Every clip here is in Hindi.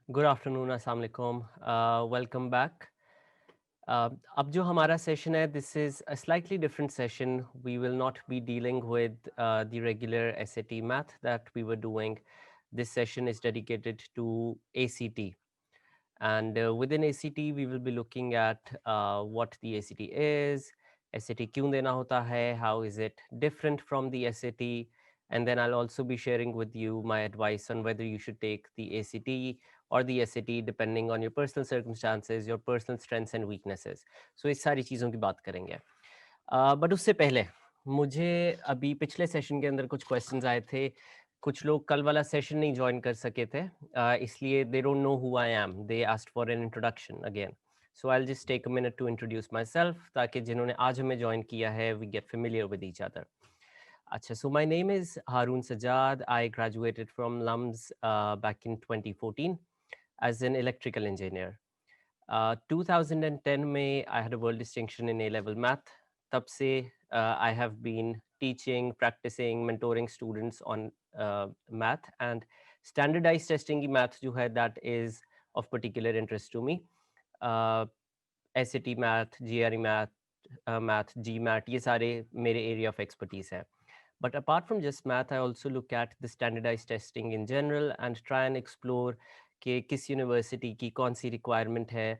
गुड आफ्टरनून, अस्सलाम वालेकुम, वेलकम बैक। अब जो हमारा सेशन है, this is a slightly different session. We will not be dealing with the regular SAT math that we were doing. This session is dedicated to ACT, and within ACT we will be looking at what the ACT is, SAT क्यों देना होता है, how is it different from the SAT, and then I'll also be sharing with you my advice on whether you should take the ACT or the SAT depending on your personal circumstances, your personal strengths and weaknesses. So इस सारी चीज़ों की बात करेंगे. बट उससे पहले मुझे अभी पिछले सेशन के अंदर कुछ क्वेश्चंस आए थे. कुछ लोग कल वाला सेशन नहीं ज्वाइन कर सके थे, इसलिए they don't know who I am. They asked for an introduction again. So I will just take a minute to introduce myself, ताकि जिन्होंने आज हमें ज्वाइन किया है we get familiar with each other. अच्छा, so my name is Harun Sajjad. I graduated from LUMS back in 2014 as an electrical engineer. 2010 में I had a world distinction in A-level math. तब से I have been teaching, practicing, mentoring students on math, and standardized testing की math जो है that is of particular interest to me. Uh, SAT math, GRE math, math, GMAT, ये सारे मेरे area of expertise है. But apart from just math, I also look at the standardized testing in general and try and explore कि किस यूनिवर्सिटी की कौन सी रिक्वायरमेंट है,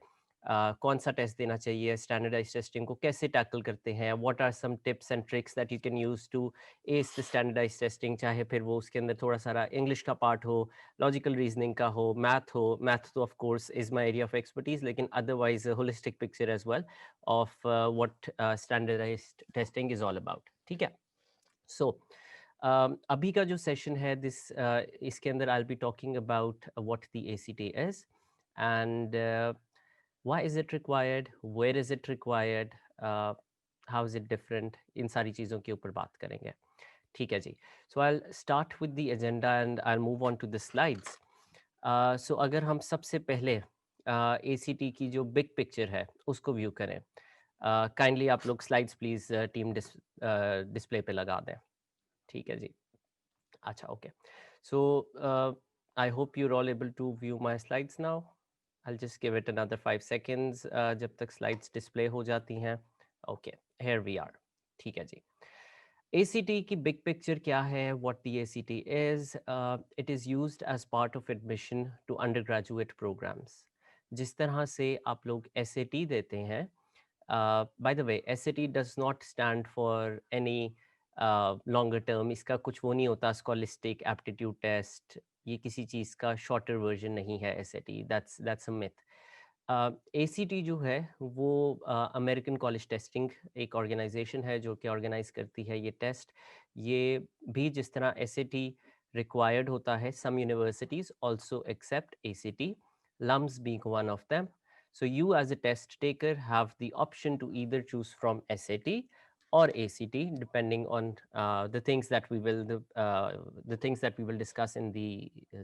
कौन सा टेस्ट देना चाहिए, स्टैंडर्डाइज टेस्टिंग को कैसे टैकल करते हैं, what are some tips and tricks that you can use to ace the standardize testing, चाहे फिर वो उसके अंदर थोड़ा सारा इंग्लिश का पार्ट हो, लॉजिकल रीजनिंग का हो. मैथ तो of course is my area of expertise, लेकिन otherwise holistic picture as well of what standardized testing is all about. ठीक है. सो अभी का जो सेशन है इसके अंदर I will be talking about what the ACT is, and why is it required, where is it required, how is it different, इन सारी चीज़ों के ऊपर बात करेंगे. ठीक है जी. So I start with the agenda and I move on to the slides. So अगर हम सबसे पहले एसीटी की जो बिग पिक्चर है उसको व्यू करें. काइंडली आप लोग स्लाइड्स प्लीज़ टीम डिस्प्ले पे लगा दें. ठीक है जी. अच्छा, okay. So I hope you're all able to view my slides now. I'll just give it another 5 seconds जब तक स्लाइड्स डिस्प्ले हो जाती हैं. Okay, here we are. ठीक है जी. ACT की बिग पिक्चर क्या है, what the ACT is? It is used as part of admission to undergraduate programs. जिस तरह से आप लोग SAT देते हैं, by the way SAT does not stand for any longer term. इसका कुछ वो नहीं होता, स्कॉलिस्टिक एप्टीट्यूड टेस्ट, ये किसी चीज़ का शॉर्टर वर्जन नहीं है SAT. That's a myth. ACT जो है वो अमेरिकन कॉलेज टेस्टिंग एक ऑर्गेनाइजेशन है जो कि ऑर्गेनाइज करती है ये टेस्ट. ये भी जिस तरह एसएटी रिक्वायर्ड होता है, some universities also accept ACT, LUMS being one of them. So you as a test taker have the option to either choose from SAT or ACT depending on the things that we will discuss in the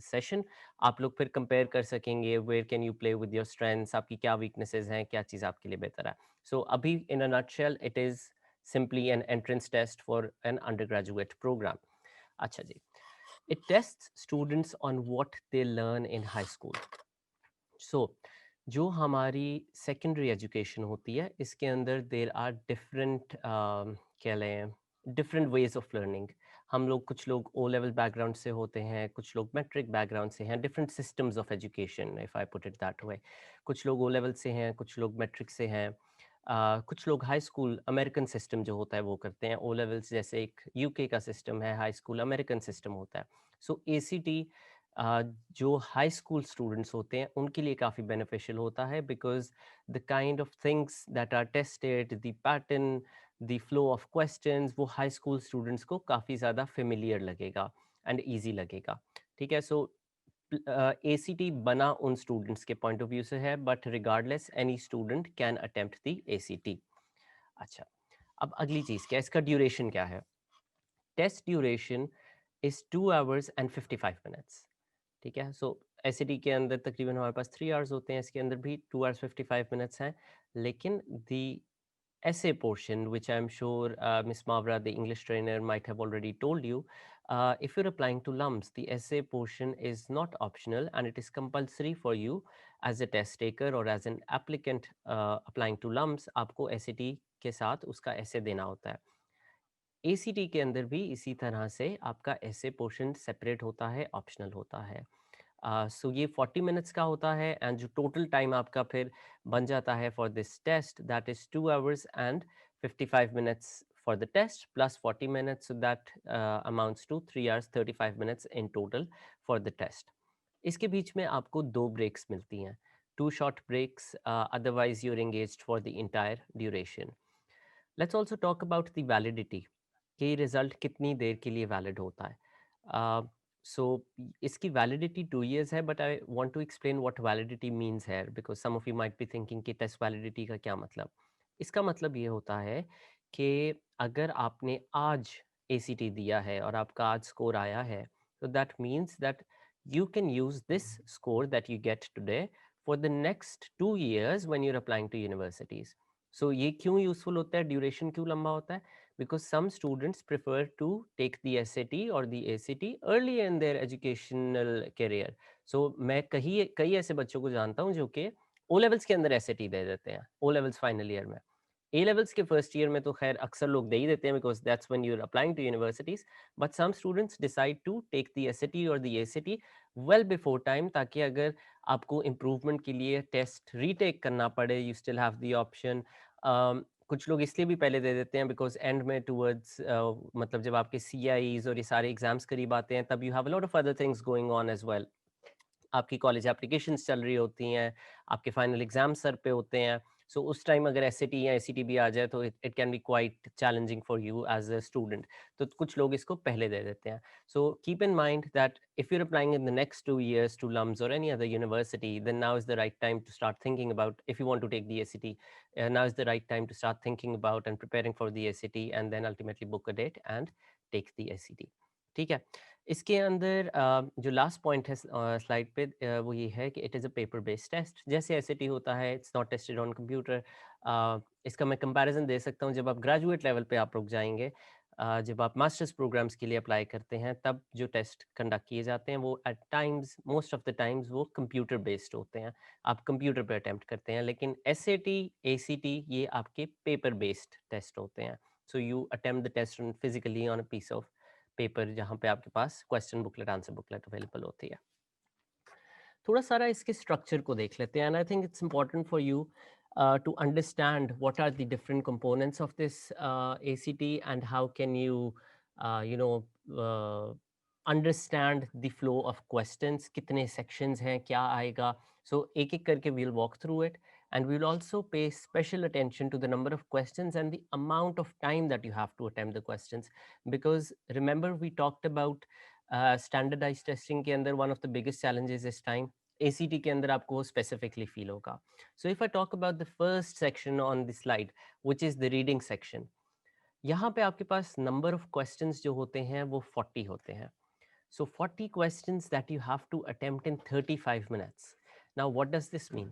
session. आप लोग फिर कंपेयर कर सकेंगे where can you play with your strengths, आपकी क्या weaknesses हैं, क्या चीज़ आपके लिए बेहतर है. So अभी in a nutshell it is simply an entrance test for an undergraduate program. अच्छा जी. It tests students on what they learn in high school. सो जो हमारी सेकेंडरी एजुकेशन होती है इसके अंदर देर आर डिफरेंट, कह लें, डिफरेंट वेज ऑफ लर्निंग. हम लोग, कुछ लोग ओ लेवल बैकग्राउंड से होते हैं, कुछ लोग मैट्रिक बैकग्राउंड से हैं, different systems of education if I put it that way. कुछ लोग ओ लेवल से हैं, कुछ लोग मैट्रिक से हैं. कुछ लोग हाई स्कूल अमेरिकन सिस्टम जो होता है वो करते हैं. ओ लेवल्स जैसे एक यूके का सिस्टम है, हाई स्कूल अमेरिकन सिस्टम होता है. सो एसीटी जो हाई स्कूल स्टूडेंट्स होते हैं उनके लिए काफ़ी बेनिफिशियल होता है, because the kind of things that are tested, the pattern, the flow of questions, वो हाई स्कूल स्टूडेंट्स को काफ़ी ज़्यादा फेमिलियर लगेगा एंड ईजी लगेगा. ठीक है. सो ACT बना उन स्टूडेंट्स के पॉइंट ऑफ व्यू से है, but regardless any student can attempt the ACT. अच्छा, अब अगली चीज़ क्या है, इसका ड्यूरेशन क्या है. Test duration is 2 hours and 55 minutes. ठीक है. सो एसईटी के अंदर तकरीबन हमारे पास 3 आवर्स होते हैं, इसके अंदर भी 2 hours 55 minutes हैं, लेकिन दी essay portion, which I'm sure Miss Mavra, the English trainer, might have already told you. If you're applying to LUMS, the essay portion is not optional and it is compulsory for you as a test taker or as an applicant applying to LUMS. आपको SAT के साथ उसका essay देना होता है. ACT के अंदर भी इसी तरह से आपका essay portion separate होता है, optional होता है. सो ये 40 मिनट्स का होता है एंड जो टोटल टाइम आपका फिर बन जाता है for this test that is 2 hours and 55 minutes for the test plus 40 minutes so that amounts to 3 hours 35 minutes in total for the test. इसके बीच में आपको 2 ब्रेक्स मिलती हैं, 2 short breaks, otherwise you're engaged for the entire duration. Let's also talk about the validity कि रिजल्ट कितनी देर के लिए वैलिड होता है. सो इसकी वैलिडिटी 2 years है, but I want to explain what validity means है because some of you might be thinking कि टेस्ट वैलिडिटी का क्या मतलब. इसका मतलब ये होता है कि अगर आपने आज ACT दिया है और आपका आज स्कोर आया है, तो that means that you can use this score that you get today for the next 2 years when you're applying to universities. So ये क्यों यूजफुल होता है, ड्यूरेशन क्यों लंबा होता है? Because some students prefer to take the SAT और the ACT early in their educational career. So मैं कई कई ऐसे बच्चों को जानता हूँ जो कि ओ लेवल्स के अंदर SAT दे देते हैं, ओ लेवल्स फाइनल ईयर में. ए लेवल्स के फर्स्ट ईयर में तो खैर अक्सर लोग दे ही देते हैं because that's when you are applying to universities. But some students decide to take the SAT और the ACT well before time, ताकि अगर आपको इम्प्रूवमेंट के लिए टेस्ट रीटेक करना पड़े, you still have the option. कुछ लोग इसलिए भी पहले दे देते हैं बिकॉज एंड में टूवर्ड्स मतलब जब आपके CIEs और ये सारे एग्जाम्स करीब आते हैं, तब you have a lot of other things going on as well. आपकी कॉलेज एप्लीकेशंस चल रही होती हैं, आपके फाइनल एग्जाम सर पे होते हैं. सो उस टाइम अगर SAT या ACT भी आ जाए तो it can be quite challenging for you as a student. तो कुछ लोग इसको पहले दे देते हैं. So keep in mind that if you are applying in the next 2 years to LUMS or any other university, then now is the right time to start thinking about, if you want to take the ACT, now is the right time to start thinking about and preparing for the ACT, and then ultimately book a date and take the ACT. ठीक है. इसके अंदर जो लास्ट पॉइंट है स्लाइड पे, वो ये है कि it is a paper based test. जैसे SAT होता है, it's not tested on computer. इसका मैं कंपैरिजन दे सकता हूँ, जब आप ग्रेजुएट लेवल पे आप रुक जाएंगे, जब आप मास्टर्स प्रोग्राम्स के लिए अप्लाई करते हैं, तब जो टेस्ट कंडक्ट किए जाते हैं वो at times, most of the times वो कंप्यूटर बेस्ड होते हैं. आप कंप्यूटर पे अटेम्प्ट करते हैं. लेकिन SAT ACT ये आपके पेपर बेस्ड टेस्ट होते हैं. So you attempt the test physically on a piece of paper, जहाँ पे आपके पास question booklet, answer booklet available होती है. थोड़ा सारा इसके स्ट्रक्चर को देख लेते हैं. And I think it's important for you to understand what are the different components of this ACT and how can you you know uh, understand the flow of questions, कितने sections हैं, क्या आएगा. So एक एक करके we'll walk through it, and we'll also pay special attention to the number of questions and the amount of time that you have to attempt the questions. Because remember we talked about standardized testing के अंदर one of the biggest challenges is time. ACT के अंदर आपको वो specifically feel होगा. So if I talk about the first section on the slide, which is the reading section, यहाँ पे आपके पास number of questions जो होते हैं वो 40 होते हैं. So 40 questions that you have to attempt in 35 minutes. Now what does this mean?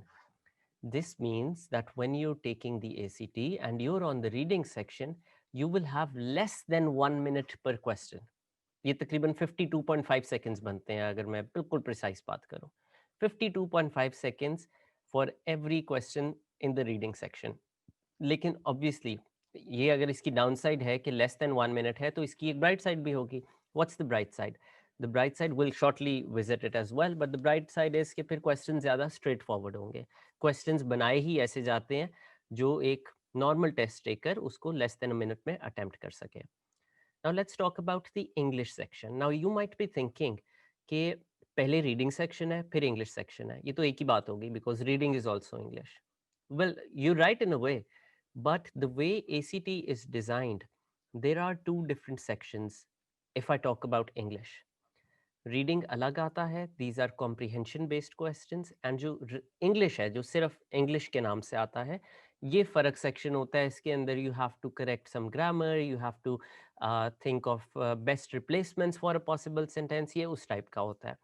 This means that when you're taking the ACT and you're on the reading section, you will have less than 1 minute per question. ये तकरीबन 52.5 सेकेंड्स बनते हैं अगर मैं बिल्कुल प्रिसाइज बात करूं. 52.5 seconds for every question in the reading section. लेकिन ऑब्वियसली ये अगर इसकी डाउन साइड है कि लेस देन 1 मिनट है, तो इसकी एक ब्राइट साइड भी होगी. What's the bright side? The bright side will shortly visit it as well, but the bright side is कि फिर क्वेश्चन ज़्यादा स्ट्रेट फॉरवर्ड होंगे. क्वेश्चंस बनाए ही ऐसे जाते हैं जो एक नॉर्मल टेस्ट टेकर उसको लेस देन अ मिनट में अटेम्प्ट कर सके. Now let's talk about the English section. Now you might be thinking कि पहले reading section है फिर English section है, ये तो एक ही बात होगी because reading is also English. Well, you're right in a way, but the way ACT is designed, there are two different sections. If I talk about English, reading अलग आता है, these are comprehension based questions. And जो इंग्लिश है, जो सिर्फ इंग्लिश के नाम से आता है, ये फ़र्क सेक्शन होता है. इसके अंदर you have to correct some grammar, you have to think of best replacements for a possible sentence, ये उस टाइप का होता है.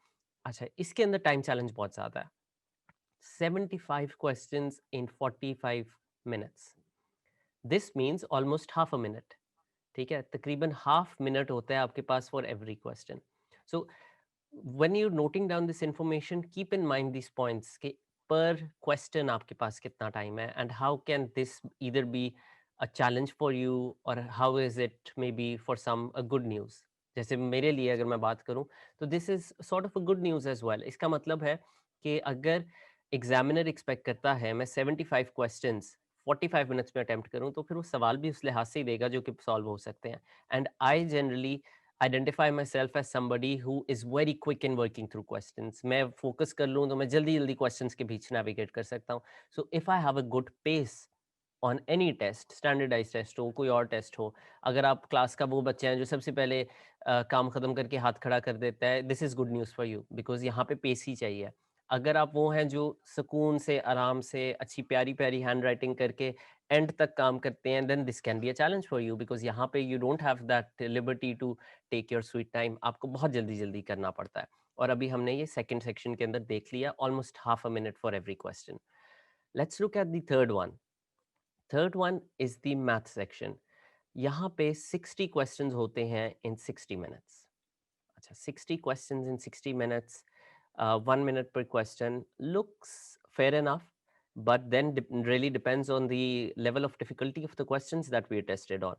अच्छा, इसके अंदर टाइम चैलेंज बहुत ज़्यादा है. 75 questions in 45 minutes. This means almost half a minute, ठीक है, तकरीबन हाफ मिनट होता है आपके पास for every question. So when you're noting down this information, keep in mind these points कि per question आपके पास कितना टाइम है, and how can this either be a challenge for you or how is it maybe for some a good news. जैसे मेरे लिए अगर मैं बात करूं तो this is sort of a good news as well. इसका मतलब है कि अगर एग्जामिनर एक्सपेक्ट करता है मैं 75 क्वेश्चंस 45 मिनट्स में अटेम्प्ट करूं, तो फिर वो सवाल भी उस लिहाज से ही देगा जो कि सॉल्व हो सकते हैं. And I generally identify myself as somebody who is very quick in working through questions. मैं focus कर लूँ तो मैं जल्दी-जल्दी questions के बीच navigate कर सकता हूँ. So if I have a good pace on any test, standardized test हो, कोई और टेस्ट हो, अगर आप क्लास का वो बच्चा है जो सबसे पहले काम खत्म करके हाथ खड़ा कर देता है, this is good news for you because यहाँ पे पेस ही चाहिए. अगर आप वो हैं जो सुकून से आराम से अच्छी प्यारी प्यारी हैंड राइटिंग करके एंड तक काम करते हैं, then this can be a challenge for you because यहाँ पे you don't have that liberty to take your sweet time. आपको बहुत जल्दी जल्दी करना पड़ता है. और अभी हमने ये सेकंड सेक्शन के अंदर देख लिया, almost half a minute for every question. Let's look at the third one. Third one is the math section. यहाँ पे 60 क्वेश्चंस होते हैं इन 60 मिनट्स. अच्छा, 60 questions in 60 minutes, 1 minute per question looks fair enough, but then really depends on the level of difficulty of the questions that we are tested on.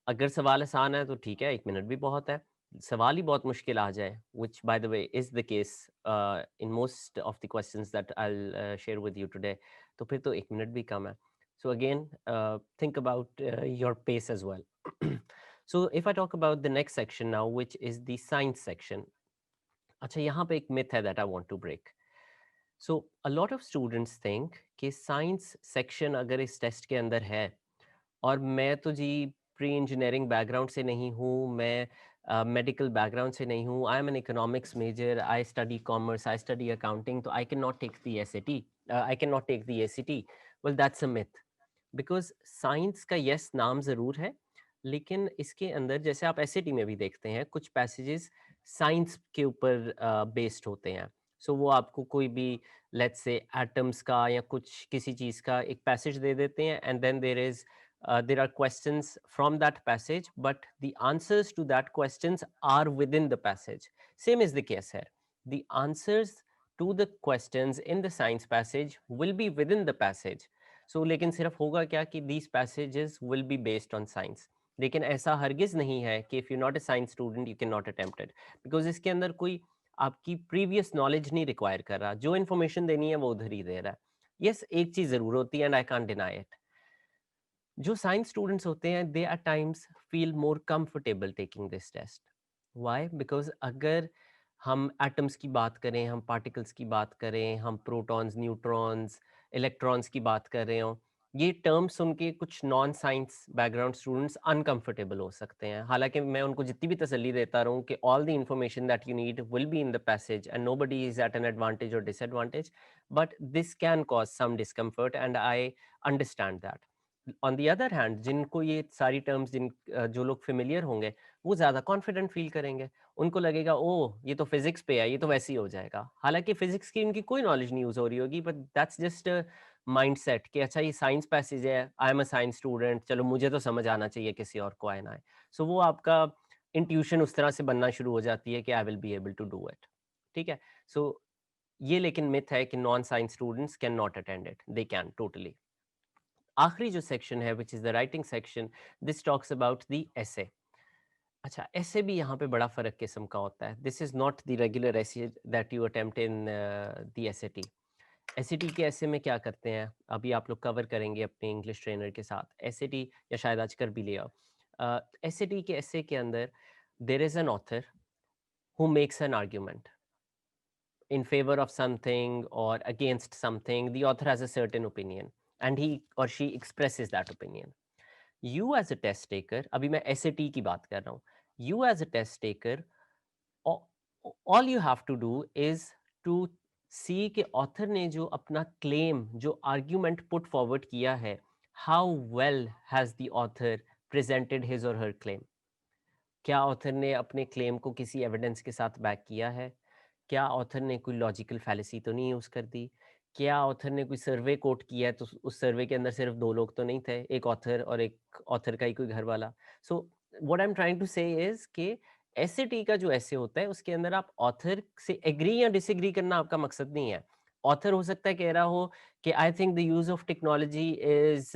अगर सवाल आसान है तो ठीक है, 1 मिनट भी बहुत है. सवाल ही बहुत मुश्किल आ जाए, which by the way is the case in most of the questions that I'll share with you today, तो फिर तो 1 मिनट भी कम है. So again, think about your pace as well. So if I talk about the next section now, which is the science section. अच्छा, यहाँ पे एक myth है that I want to break. So a lot of students think कि science section अगर इस टेस्ट के अंदर है, और मैं तो जी प्री इंजीनियरिंग बैकग्राउंड से नहीं हूँ, मैं मेडिकल बैकग्राउंड से नहीं हूँ, I am an economics major, I study commerce, I study accounting, तो I can not take the SAT, I can not take the ACT. Well that's a myth. Because science का यस नाम ज़रूर है, लेकिन इसके अंदर जैसे आप एसएटी में भी देखते हैं कुछ पैसेजेस साइंस के ऊपर बेस्ड होते हैं. सो वो आपको कोई भी लेट्स से एटम्स का या कुछ किसी चीज़ का एक पैसेज दे देते हैं, and then there is there are questions from that passage, but the answers to that questions are within the passage. Same is the case here. The answers to the questions in the science passage will be within the passage. So लेकिन सिर्फ होगा क्या कि these passages will be based on science. लेकिन ऐसा हरगिज नहीं है कि if you're not a science student you cannot attempt it, because इसके अंदर कोई आपकी प्रीवियस नॉलेज नहीं रिक्वायर कर रहा, जो इन्फॉर्मेशन देनी है वो उधर ही दे रहा है. यस, एक चीज जरूर होती है and I can't deny it. जो साइंस स्टूडेंट्स होते हैं they are times feel more comfortable taking this test. Why? Because अगर हम एटम्स की बात करें, हम पार्टिकल्स की बात करें, हम प्रोटॉन्स, न्यूट्रॉन्स, इलेक्ट्रॉन्स की बात कर रहे हो, ये टर्म्स सुन के कुछ non science background students uncomfortable हो सकते हैं. हालांकि मैं उनको जितनी भी तसल्ली देता रहूं कि all the information that you need will be in the passage and nobody is at an advantage और disadvantage, but this can cause some discomfort and I understand that. On the other hand जिनको ये सारी टर्म्स जो लोग फेमिलियर होंगे वो ज़्यादा कॉन्फिडेंट फील करेंगे. उनको लगेगा ओह ये तो फिजिक्स पे है, ये तो वैसे ही हो जाएगा, हालांकि फिजिक्स की उनकी कोई नॉलेज नहीं यूज हो रही होगी, but that's just mind set कि अच्छा ये साइंस पैसेज है, I am a science student, चलो मुझे तो समझ आना चाहिए, किसी और को आए ना आए. सो वो आपका इंट्यूशन उस तरह से बनना शुरू हो जाती है कि I will be able to do it. ठीक है. सो ये लेकिन मिथ है कि non science students can not attend it, they can totally. आखिरी जो सेक्शन है which is the writing section, this talks about the essay. अच्छा, ऐसे भी यहाँ पे बड़ा फ़र्क किस्म का होता है. This is not the regular essay that you attempt in the SAT. SAT के ऐसे में क्या करते हैं, अभी आप लोग कवर करेंगे अपने इंग्लिश ट्रेनर के साथ. एसएटी या शायद आज कर भी लिया. एसएटी के ऐसे के अंदर there is an author who makes an argument in favor of something or against something. The author has a certain opinion and he or she expresses that opinion. You as a test taker, अभी मैं SAT की बात कर रहा हूँ. You as a test taker, all you have to do is to see कि author ने जो अपना claim, जो argument put forward किया है, how well has the author presented his or her claim. क्या ऑथर ने अपने क्लेम को किसी एविडेंस के साथ बैक किया है? क्या ऑथर ने कोई लॉजिकल फैलेसी तो नहीं यूज़ कर दी? क्या ऑथर ने कोई सर्वे कोट किया है, तो उस सर्वे के अंदर सिर्फ 2 लोग तो नहीं थे, एक ऑथर और एक ऑथर का ही कोई घर वाला। So what I am trying to say is कि एसएटी का जो एसे होता है, उसके अंदर आप ऑथर से एग्री या डिसएग्री करना आपका मकसद नहीं है। ऑथर हो सकता है कह रहा हो कि I think the use of technology is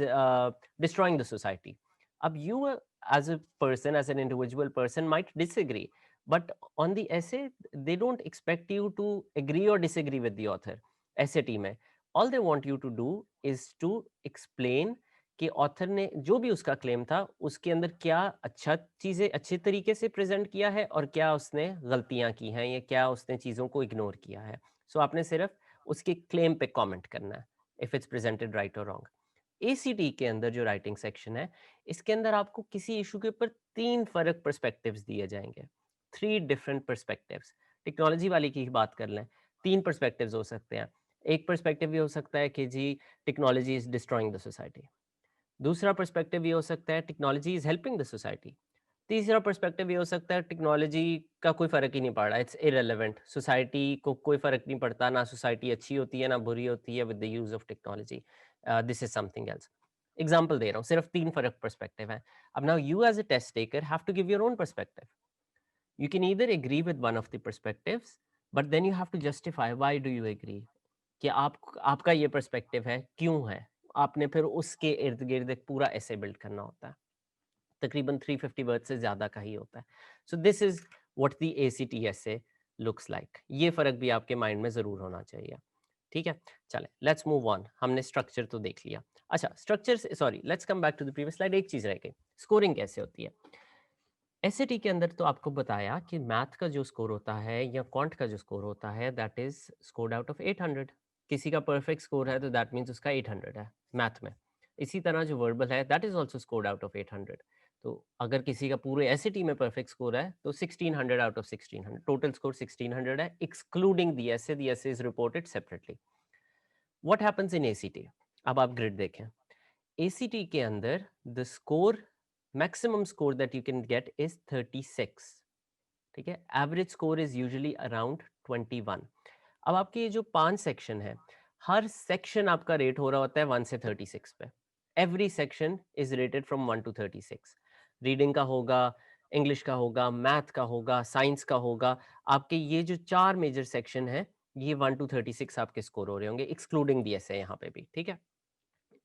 destroying the society. अब you as a person, as an individual person might disagree, but on the essay they don't expect you to agree और disagree with the author. SAT में all they want you to do is to explain कि ऑथर ने जो भी उसका क्लेम था उसके अंदर क्या अच्छा चीजें अच्छे तरीके से प्रेजेंट किया है और क्या उसने गलतियां की हैं या क्या उसने चीजों को इग्नोर किया है। सो आपने सिर्फ उसके क्लेम पे कमेंट करना है, इफ इट्स प्रेजेंटेड राइट और रॉन्ग। एसीटी के अंदर जो राइटिंग सेक्शन है, इसके अंदर आपको किसी इशू के ऊपर 3 फर्क पर्सपेक्टिव्स दिए जाएंगे, 3 डिफरेंट पर्सपेक्टिव्स। टेक्नोलॉजी वाली की ही बात कर लें, 3 पर्सपेक्टिव्स हो सकते हैं। एक पर्सपेक्टिव ये हो सकता है कि जी technology is destroying the society. दूसरा पर्सपेक्टिव ये हो सकता है technology is helping the society. तीसरा पर्सपेक्टिव ये हो सकता है टेक्नोलॉजी का कोई फर्क ही नहीं पड़ रहा, इट्स इररिलेवेंट, सोसाइटी को कोई फर्क नहीं पड़ता, ना सोसाइटी अच्छी होती है ना बुरी होती है with the use of technology, this is something else. Example दे रहा हूँ, सिर्फ 3 फर्क पर्सपेक्टिव है। अब now you as a test taker have to give your own perspective. You can either agree with one of the perspectives, but then you have to justify why do you agree, कि आपका ये पर्सपेक्टिव है क्यों है। आपने फिर उसके इर्द गिर्द एक पूरा ऐसे बिल्ड करना होता है, तकरीबन 350 वर्ड से ज्यादा का ही होता है। So this is what the ACT ऐसे लुक्स लाइक। ये फर्क भी आपके माइंड में जरूर होना चाहिए। ठीक है, चले लेट्स मूव ऑन। हमने स्ट्रक्चर तो देख लिया। अच्छा, स्ट्रक्चर से sorry, let's come back to the previous slide. एक चीज रह गई, स्कोरिंग कैसे होती है। एसएटी के अंदर तो आपको बताया कि मैथ का जो स्कोर होता है या क्वांट का जो स्कोर होता है that is scored out of 800। किसी का परफेक्ट स्कोर है तो दैट मीन्स उसका 800 है मैथ में। इसी तरह जो वर्बल है that is also scored out of 800। तो अगर किसी का पूरे एसएटी में परफेक्ट स्कोर है तो 1600 आउट ऑफ 1600, टोटल स्कोर 1600 है excluding the essay. The essay is reported separately. What happens in ACT, अब आप ग्रिड देखें। एसीटी के अंदर the score, maximum score that you can get is 36। ठीक है, average score is usually around 21। अब आपके ये जो 5 सेक्शन है, हर सेक्शन आपका रेट हो रहा होता है 1 से 36 पे। Every section is rated from 1 to 36। Reading का होगा, इंग्लिश का होगा, मैथ का होगा, साइंस का होगा। आपके ये जो 4 मेजर सेक्शन है, ये 1 टू 36 आपके स्कोर हो रहे होंगे एक्सक्लूडिंग दी ऐसे यहाँ पे भी। ठीक है,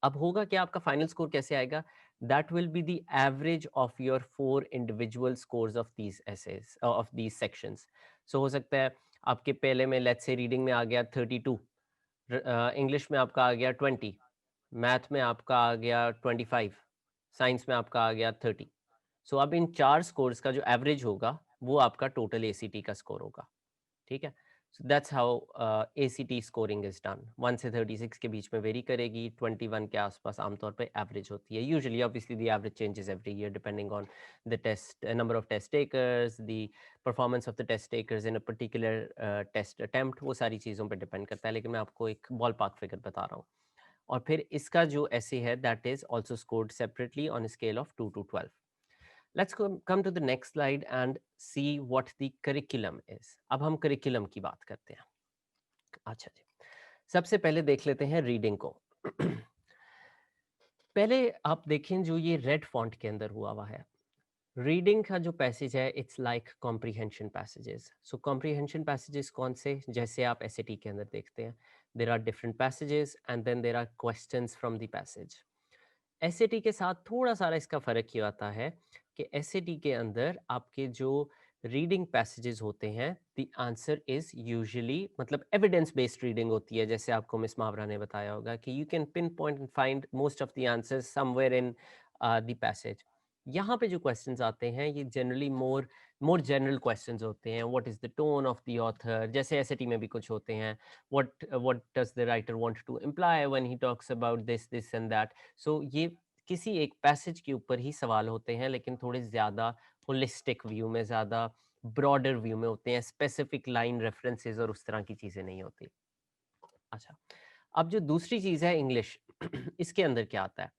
अब होगा क्या, आपका फाइनल स्कोर कैसे आएगा, that will be the average of your 4 individual scores of these essays of these sections. So हो सकता है आपके पहले में लेट्स से रीडिंग में आ गया 32, इंग्लिश में आपका आ गया 20, मैथ में आपका आ गया 25, साइंस में आपका आ गया 30। सो अब इन 4 स्कोर्स का जो एवरेज होगा वो आपका टोटल एसीटी का स्कोर होगा। ठीक है, so that's how ACT scoring is done. 1 से 36 के बीच में वेरी करेगी, 21 के आसपास आमतौर पे एवरेज होती है usually. Obviously the average changes every year depending on the test number of test takers, the performance of the test takers in a particular test attempt, वो सारी चीज़ों पे डिपेंड करता है, लेकिन मैं आपको एक बॉल पार्क फिगर बता रहा हूँ। और फिर इसका जो ऐसे है that is also scored separately on scale of 2 to 12। Let's come to the next slide and see what the curriculum is. अब हम curriculum की बात करते हैं। अच्छा जी, सबसे पहले देख लेते हैं रीडिंग को। पहले आप देखें जो ये रेड फॉन्ट के अंदर हुआ हुआ है, रीडिंग का जो पैसेज है it's like comprehension passages. So comprehension passages कौन से, जैसे आप एसएटी के अंदर देखते हैं, there are different passages and then there are questions from the passage. SAT के साथ थोड़ा सारा इसका फ़र्क ये आता है कि एसएटी के अंदर आपके जो रीडिंग पैसेजेस होते हैं द आंसर इज यूजुअली, मतलब एविडेंस बेस्ड रीडिंग होती है, जैसे आपको मिस मावरा ने बताया होगा कि you can pinpoint and find most of the answers somewhere in the passage. यहाँ पे जो क्वेश्चंस आते हैं ये generally more more general questions होते हैं। What is the tone of the author, जैसे एसएटी में भी कुछ होते हैं। What does the writer want to imply when he talks about this and that. So ये किसी एक पैसेज के ऊपर ही सवाल होते हैं, लेकिन थोड़े ज़्यादा होलिस्टिक व्यू में, ज़्यादा ब्रॉडर व्यू में होते हैं, स्पेसिफिक लाइन रेफरेंसेस और उस तरह की चीज़ें नहीं होती। अच्छा, अब जो दूसरी चीज़ है इंग्लिश, इसके अंदर क्या आता है,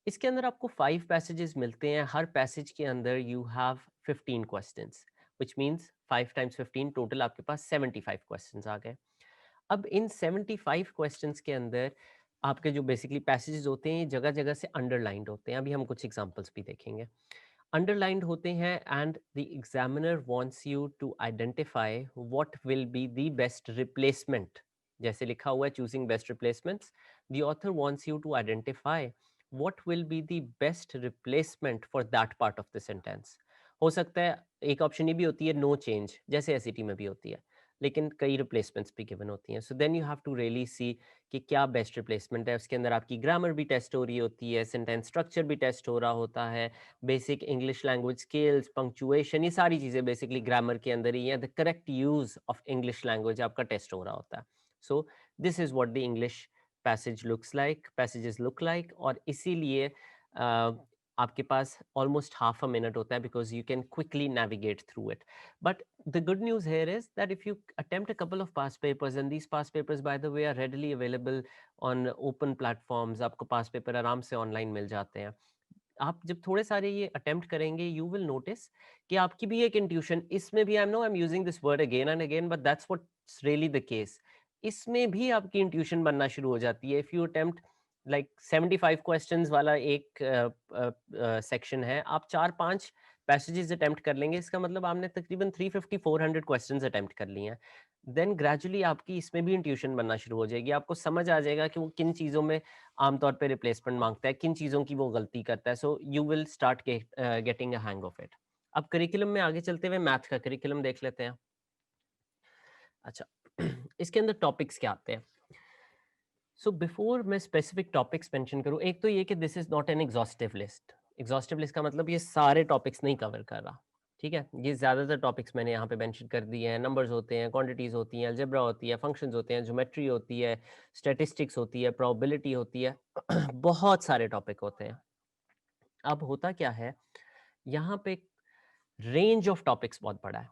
इसके अंदर आपको 5 पैसेजेस मिलते हैं। हर पैसेज के अंदर you have 15 questions, which means 5 times 15, total आपके पास 75 क्वेश्चंस आ गए। अब इन 75 क्वेश्चंस के अंदर आपके जो बेसिकली पैसेजेस होते हैं, जगह जगह से अंडरलाइंड होते हैं। अभी हम कुछ एग्जांपल्स भी देखेंगे। अंडरलाइंड होते हैं and the examiner wants you to identify what will be the best replacement. जैसे लिखा हुआ है choosing best replacements, the author wants you to identify what will be the best replacement for that part of the sentence. हो सकता है एक ऑप्शन ये भी होती है नो चेंज, जैसे एसईटी में भी होती है, लेकिन कई रिप्लेसमेंट्स भी गिवन होती हैं। So then you have to really see कि क्या बेस्ट रिप्लेसमेंट है। उसके अंदर आपकी ग्रामर भी टेस्ट हो रही होती है, सेंटेंस स्ट्रक्चर भी टेस्ट हो रहा होता है, basic English language skills, punctuation, ये सारी चीज़ें बेसिकली ग्रामर के अंदर ही है। The correct use of English language आपका टेस्ट हो रहा होता है। So this is what the English passages look like. और इसीलिए आपके पास ऑलमोस्ट हाफ अ मिनट होता है, because you can quickly navigate through it. But the good news here is that if you attempt a couple of past papers, and these past papers, by the way, are readily available on open platforms, आपको past paper आराम से online मिल जाते हैं। आप जब थोड़े सारे ये अटेम्प्ट करेंगे, यू विल नोटिस कि आपकी भी एक इंट्यूशन इसमें भी, I am using this word again and again, but that's what's really the case. इसमें भी आपकी इंट्यूशन बनना शुरू हो जाती है। If you attempt like 75 questions वाला एक सेक्शन है, आप 4-5 पैसेजेस अटेम्प्ट कर लेंगे, इसका मतलब आपने तकरीबन 350-400 क्वेश्चंस अटेम्प्ट कर लिए हैं। देन ग्रेजुअली आपकी इसमें भी इंट्यूशन बनना शुरू हो जाएगी, आपको समझ आ जाएगा कि वो किन चीज़ों में आमतौर पे रिप्लेसमेंट मांगता है, किन चीज़ों की वो गलती करता है। So you will start getting a hang of it. अब करिकुलम में आगे चलते हुए मैथ का करिकुलम देख लेते हैं। अच्छा, इसके अंदर टॉपिक्स क्या आते हैं? सो बिफोर मैं स्पेसिफिक टॉपिक्स मेंशन करूं, एक तो ये कि this is not an exhaustive list. Exhaustive list का मतलब ये सारे टॉपिक्स नहीं कवर कर रहा। ठीक है, ये ज़्यादातर टॉपिक्स मैंने यहाँ पे मेंशन कर दिए हैं। नंबर्स होते हैं, क्वांटिटीज़ होती हैं, अलजेब्रा होती है, फंक्शंस होते हैं, ज्योमेट्री होती है, स्टैटिस्टिक्स होती है, प्रोबेबिलिटी होती है। बहुत सारे टॉपिक होते हैं। अब होता क्या है, यहाँ पे रेंज ऑफ टॉपिक्स बहुत बड़ा है।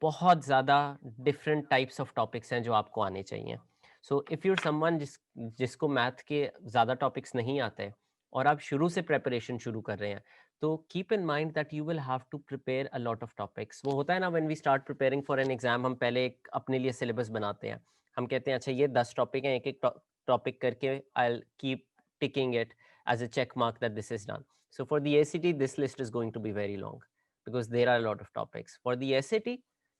बहुत ज़्यादा डिफरेंट टाइप्स ऑफ टॉपिक्स हैं जो आपको आने चाहिए। सो इफ़ यूर समवन जिसको मैथ के ज़्यादा टॉपिक्स नहीं आते और आप शुरू से प्रिपरेशन शुरू कर रहे हैं, तो keep in mind that you will have to prepare a lot of topics. वो होता है ना, when we start preparing for an exam, हम पहले एक अपने लिए सिलेबस बनाते हैं। हम कहते हैं अच्छा ये 10 टॉपिक हैं, एक एक टॉपिक करके I will keep ticking it as a check mark that this is done. So for the ACT this list is going to be very long because there are a lot of topics. For the SAT,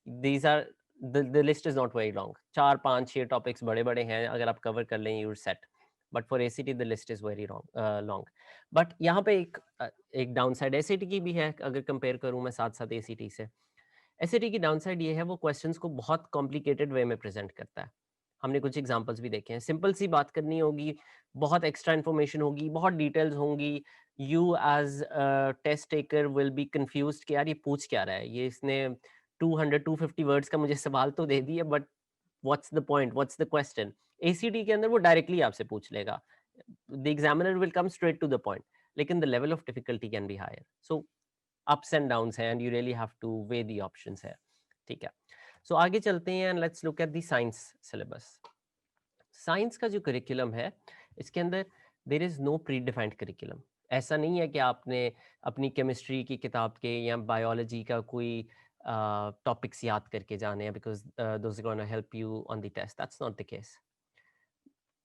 these are the list is not very long. 4-5-6 topics बड़े बड़े हैं, अगर आप कवर कर लें you're set. But for ACT the list is very long. But यहाँ पे एक डाउन साइड एसीटी की भी है, अगर कंपेयर करूँ मैं साथ साथ एसीटी से। एसीटी की डाउन साइड ये है, वो क्वेश्चंस को बहुत कॉम्प्लिकेटेड वे में प्रेजेंट करता है। हमने कुछ एग्जांपल्स भी देखे हैं। सिंपल सी बात करनी होगी, बहुत एक्स्ट्रा इन्फॉर्मेशन होगी, बहुत डिटेल्स होंगी। You as test taker will be confused कि यार ये पूछ क्या रहा है, ये इसने 200-250 वर्ड्स का मुझे सवाल तो दे दिया, but what's the point, what's the question. ACT के अंदर वो डायरेक्टली आपसे पूछ लेगा, the examiner will come straight to the point, लेकिन the level of difficulty can be higher. So ups and downs हैं, and you really have to weigh the options है। ठीक है, सो आगे चलते हैं and let's look at the science syllabus. Science का जो करिकुलम है, इसके अंदर there is no predefined curriculum. ऐसा नहीं है कि आपने अपनी केमिस्ट्री की किताब के या बायोलॉजी का कोई टॉपिक्स याद करके जाने हैं, because those gonna help you on the test. That's not the case.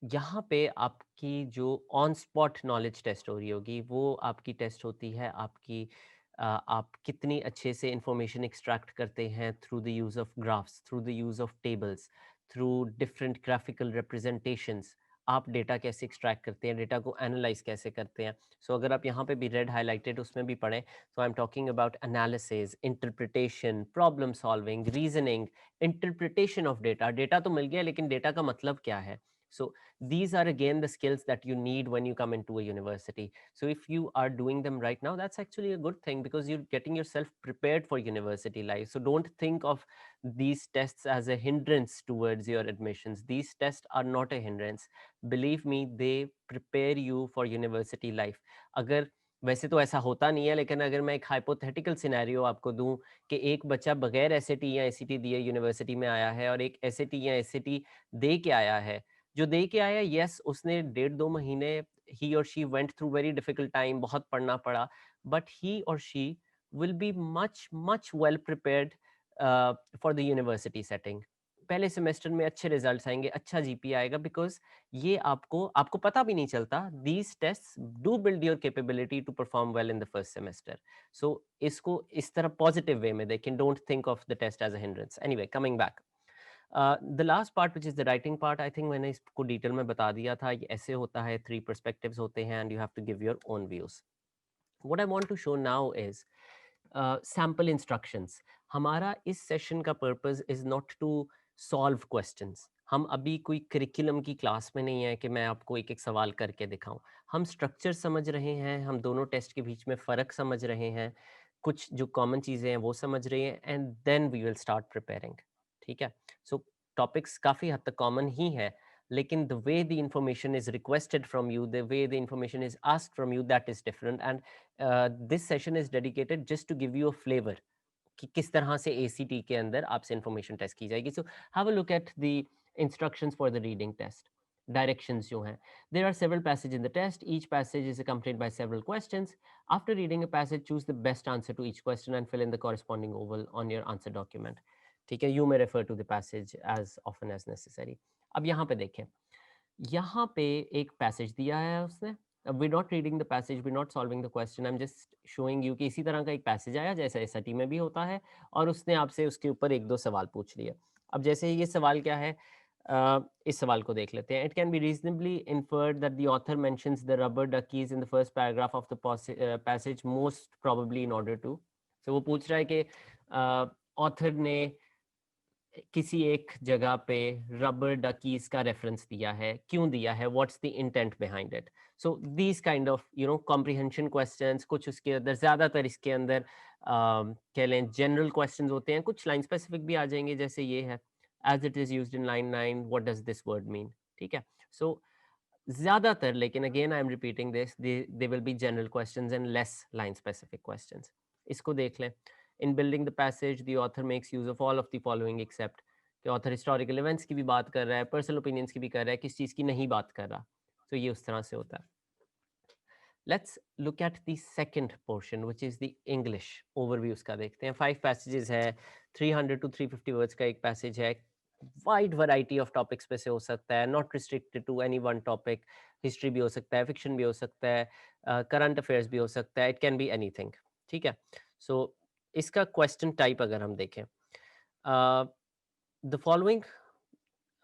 यहाँ पे आपकी जो ऑन स्पॉट नॉलेज टेस्ट हो रही होगी, वो आपकी टेस्ट होती है आपकी आप कितनी अच्छे से इंफॉर्मेशन एक्सट्रैक्ट करते हैं through the use of graphs, through the use of tables, through different graphical representations. आप डेटा कैसे एक्सट्रैक्ट करते हैं, डेटा को एनालाइज कैसे करते हैं। सो अगर आप यहाँ पे भी रेड हाईलाइटेड उसमें भी पढ़ें, तो I am talking about analysis, interpretation, problem solving, reasoning, interpretation of data. Data तो मिल गया, लेकिन डेटा का मतलब क्या है। So these are again the skills that you need when you come into a university. So if you are doing them right now, that's actually a good thing, because you're getting yourself prepared for university life. So don't think of these tests as a hindrance towards your admissions. These tests are not a hindrance. Believe me, they prepare you for university life. अगर वैसे तो ऐसा होता नहीं है, लेकिन अगर मैं एक हाइपोथेटिकल सिनेरियो आपको दूं कि एक बच्चा बगैर एसएटी या एसीटी दिए यूनिवर्सिटी में आया है, और एक एसएटी या एसएटी दे के आया है, जो दे के आया, यस उसने 1.5-2 महीने ही और she went through very difficult time, बहुत पढ़ना पड़ा, बट ही और she will be much much well prepared for the university setting. पहले सेमेस्टर में अच्छे रिजल्ट्स आएंगे, अच्छा जीपीए आएगा, बिकॉज ये आपको आपको पता भी नहीं चलता, these test do build your capability to perform well in the first semester. So इसको इस तरह पॉजिटिव वे में देखें, don't think of the test as a hindrance. Anyway, coming back, the last part which is the writing part, I think मैंने इसको डिटेल में बता दिया था. ये ऐसे होता है, 3 पर्सपेक्टिव्स होते हैं and you have to give your own views. What I want to show now is sample instructions. हमारा इस सेशन का purpose is not to solve questions. हम अभी कोई करिकुलम की क्लास में नहीं है कि मैं आपको एक एक सवाल करके दिखाऊं. हम स्ट्रक्चर समझ रहे हैं, हम दोनों टेस्ट के बीच में फ़र्क समझ रहे हैं, कुछ जो कॉमन चीज़ें हैं वो समझ रहे हैं, and then we will start preparing. ठीक है. सो टॉपिक्स काफ़ी हद तक कॉमन ही है, लेकिन the way the information is requested from you, the way the information is asked from you, that is different. And this session is dedicated just to give you a flavor कि किस तरह से ACT के अंदर आपसे information टेस्ट की जाएगी. So have a look at the instructions for the reading test. Directions जो हैं. There are several passages in the test. Each passage is accompanied by several questions. After reading a passage, choose the best answer to each question and fill in the corresponding oval on your answer document. ठीक है. You may refer to the passage as often as necessary. अब यहाँ पे देखें, यहाँ पे एक पैसेज दिया है उसने. we're not reading the passage, we're not solving the question, I'm just showing you कि इसी तरह का एक पैसेज आया जैसा एसएटी में भी होता है, और उसने आपसे उसके ऊपर एक दो सवाल पूछ लिए. अब जैसे ये सवाल क्या है, इस सवाल को देख लेते हैं. It can B reasonably inferred that the author mentions the rubber duckies in the first paragraph of the passage most probably in order to. So वो पूछ रहा है कि ऑथर ने किसी एक जगह पे रबर डकीज का रेफरेंस दिया है, क्यों दिया है, what's the intent behind it. So these kind of comprehension questions, कुछ उसके अंदर, ज्यादातर इसके अंदर कह लें जनरल क्वेश्चंस होते हैं, कुछ लाइन स्पेसिफिक भी आ जाएंगे, जैसे ये है, as it is used in line 9 what does this word mean. ठीक है. सो ज्यादातर, लेकिन again I am repeating this, they will be general questions and less line specific questions. इसको देख लें. In building the passage, the author makes use of all of the following except. कि ऑथर हिस्टोरिकल इवेंट्स की भी बात कर रहा है, पर्सनल ओपिनियंस की भी कर रहा है, किस चीज़ की नहीं बात कर रहा. तो ये उस तरह से होता है. Let's look at the second portion which is the English overview. उसका देखते हैं. 5 पैसेजेस है, 300 टू 350 वर्ड्स का एक पैसेज है. वाइड वैरायटी ऑफ टॉपिक्स पे से हो सकता है, not restricted to any one topic. History भी हो सकता है, फिक्शन भी हो सकता है, करंट अफेयर्स भी हो सकता है, इट कैन बी एनीथिंग. ठीक है. सो इसका क्वेश्चन टाइप अगर हम देखें, द फॉलोइंग,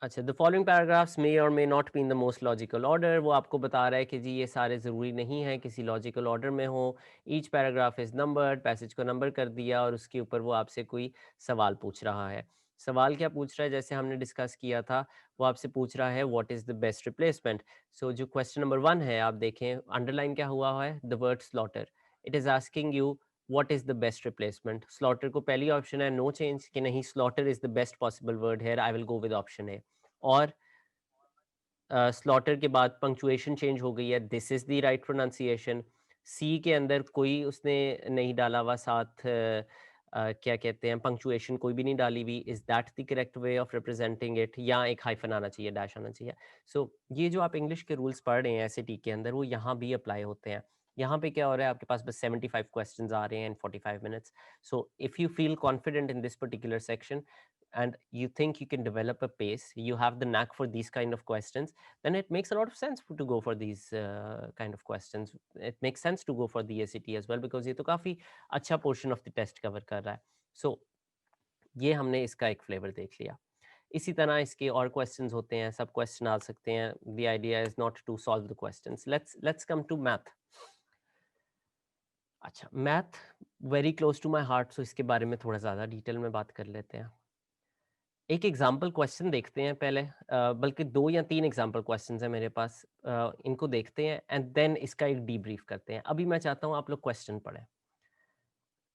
अच्छा, द फॉलोइंग पैराग्राफ्स मे और may not be in the most logical order. वो आपको बता रहा है कि जी ये सारे ज़रूरी नहीं है किसी लॉजिकल ऑर्डर में हो. Each paragraph is numbered, passage को नंबर कर दिया और उसके ऊपर वो आपसे कोई सवाल पूछ रहा है. सवाल क्या पूछ रहा है, जैसे हमने डिस्कस किया था, वो आपसे पूछ रहा है what is the best replacement. So जो क्वेश्चन नंबर 1 है, आप देखें अंडरलाइन क्या हुआ है, the word slaughter. It is asking you what is the best replacement. Slaughter को पहली ऑप्शन है नो चेंज, कि नहीं, slaughter is the best possible word here, I will go with option a. और स्लॉटर के बाद पंक्चुएशन चेंज हो गई है, this is the right pronunciation. C के अंदर कोई उसने नहीं डाला हुआ साथ, क्या कहते हैं, पंक्चुएशन कोई भी नहीं डाली हुई. Is that the correct way of representing it, या एक हाइफन आना चाहिए, डैश आना चाहिए. सो ये जो आप इंग्लिश के रूल्स पढ़ रहे हैं एसएटी के अंदर, वो यहाँ भी अप्लाई होते हैं. यहाँ पे क्या हो रहा है, आपके पास बस 75 क्वेश्चंस आ रहे हैं इन 45 minutes. So if you feel confident in this particular section and you think you can develop a pace, you have the knack for these kind of questions, then it makes a lot of sense to go for these kind of questions. It makes sense to go for the ACT as well because ये तो काफ़ी अच्छा portion of the test cover कर रहा है. So ये हमने इसका एक फ्लेवर देख लिया. इसी तरह इसके और क्वेश्चंस होते हैं, सब क्वेश्चन आ सकते हैं. The idea is not to solve the questions. Let's come to math. अच्छा, math very close to my heart, so इसके बारे में थोड़ा ज़्यादा डिटेल में बात कर लेते हैं. एक एग्जाम्पल क्वेश्चन देखते हैं पहले, बल्कि 2 या 3 एग्जाम्पल क्वेश्चंस हैं मेरे पास. इनको देखते हैं एंड देन इसका एक डीब्रीफ करते हैं. अभी मैं चाहता हूँ आप लोग क्वेश्चन पढ़ें.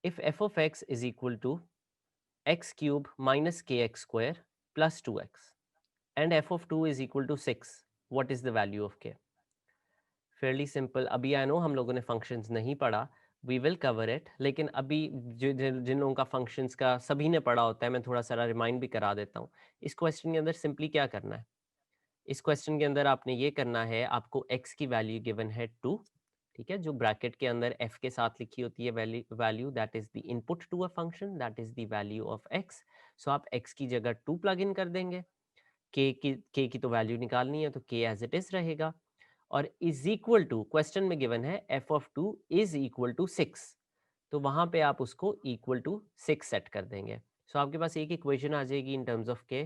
If f of x is equal to x cube minus k x square plus 2x and f of 2 is equal to 6, what is the value of k. Fairly simple. अभी आई नो हम लोगों ने फंक्शंस नहीं पढ़ा, वी विल कवर इट, लेकिन अभी जिन लोगों का फंक्शंस का सभी ने पढ़ा होता है, मैं थोड़ा सा रिमाइंड भी करा देता हूँ. इस क्वेश्चन के अंदर सिंपली क्या करना है, इस क्वेश्चन के अंदर आपने ये करना है, आपको x की वैल्यू गिवन है 2 ठीक है, जो ब्रैकेट के अंदर f के साथ लिखी होती है value, that is the input to a function, that is the value of x। So आप x की जगह 2 प्लग इन कर देंगे, k की तो वैल्यू निकालनी है तो k एज इट इज रहेगा, और इज इक्वल टू, क्वेश्चन में गिवन है f of 2 is equal to 6, तो वहां पे आप उसको इक्वल टू 6 सेट कर देंगे। सो आपके पास एक इक्वेशन आ जाएगी इन टर्म्स ऑफ k,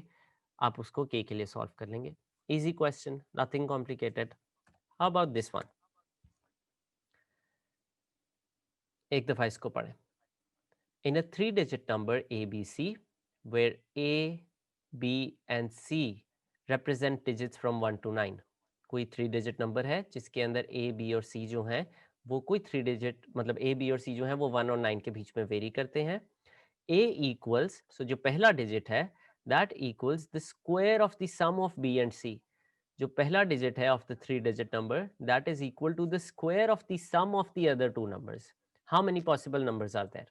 आप उसको k के लिए सॉल्व कर लेंगे। Easy question, nothing complicated. How about this one, एक दफा इसको पढ़ें। In a three-digit number ABC, where A, B and C represent digits from 1 to 9, कोई 3-digit नंबर है जिसके अंदर A, B और C जो हैं वो कोई 3-digit, मतलब A, B और C जो हैं वो 1 और 9 के बीच में वेरी करते हैं। A equals, so जो पहला डिजिट है that equals the square of the sum of B and C, जो पहला डिजिट है of the 3-digit number that is equal to the square of the sum of the other two numbers. How many possible numbers are there?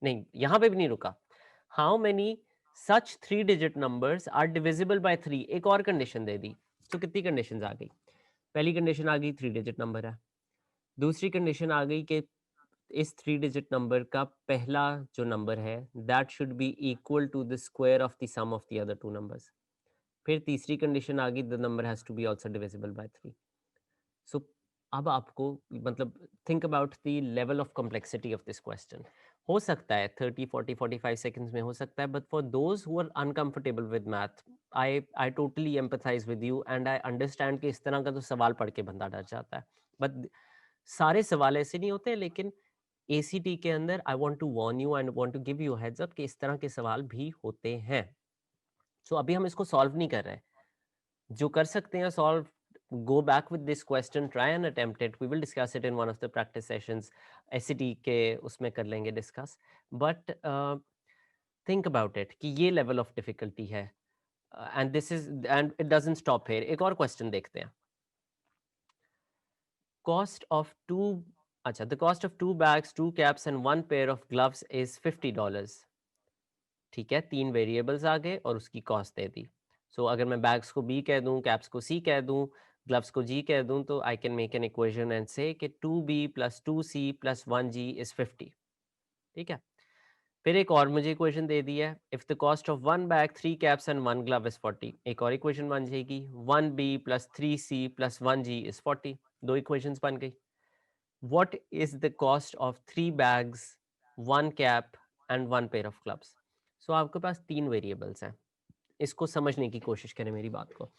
नहीं, यहां पे भी नहीं रुका। How many such 3-digit numbers are divisible by 3, एक और कंडीशन दे दी। तो कितनी कंडीशंस आ गई? पहली कंडीशन आ गई 3-digit नंबर है, दूसरी कंडीशन आ गई कि इस 3-digit नंबर का पहला जो नंबर है that should be equal to the square of the sum of the other two numbers. फिर तीसरी कंडीशन आ गई, the number has to be also divisible by 3। So अब आपको, मतलब think about the level of complexity of this question. हो सकता है 30 40 45 सेकंड्स में हो सकता है, but for those who are uncomfortable with math, I totally empathize with you and I understand कि इस तरह का तो सवाल पढ़ के बंदा डर जाता है, बट सारे सवाल ऐसे नहीं होते। लेकिन एसीटी के अंदर I want to warn you and want to give you heads up कि इस तरह के सवाल भी होते हैं। सो अभी हम इसको सॉल्व नहीं कर रहे हैं, जो कर सकते हैं solve, go back with this question, try and attempt it, we will discuss it in one of the practice sessions, SCT के उसमें कर लेंगे discuss, but think about it कि ये level of difficulty है, and this is, and it doesn't stop here। एक और question देखते हैं। cost of two, अच्छा, the cost of 2 bags, 2 caps and 1 pair of gloves is $50। ठीक है, 3 वेरिएबल्स आ गए और उसकी कॉस्ट दे दी। सो अगर मैं बैग्स को बी कह दूं, कैप्स को सी कह दूं, ग्लव्स को जी कह दूं, तो I can make an equation and से कि 2b plus 2c plus 1g is 50। ठीक है, फिर एक और मुझे इक्वेशन दे दी है, if the cost of 1 bag, 3 caps and 1 glove is 40। एक और इक्वेशन बन जाएगी, 1b plus 3c plus 1g is 40। दो इक्वेशंस बन गई। What is the cost of 3 bags, 1 cap and 1 pair of gloves? So आपके पास 3 वेरिएबल्स हैं, इसको समझने की कोशिश करें मेरी बात को।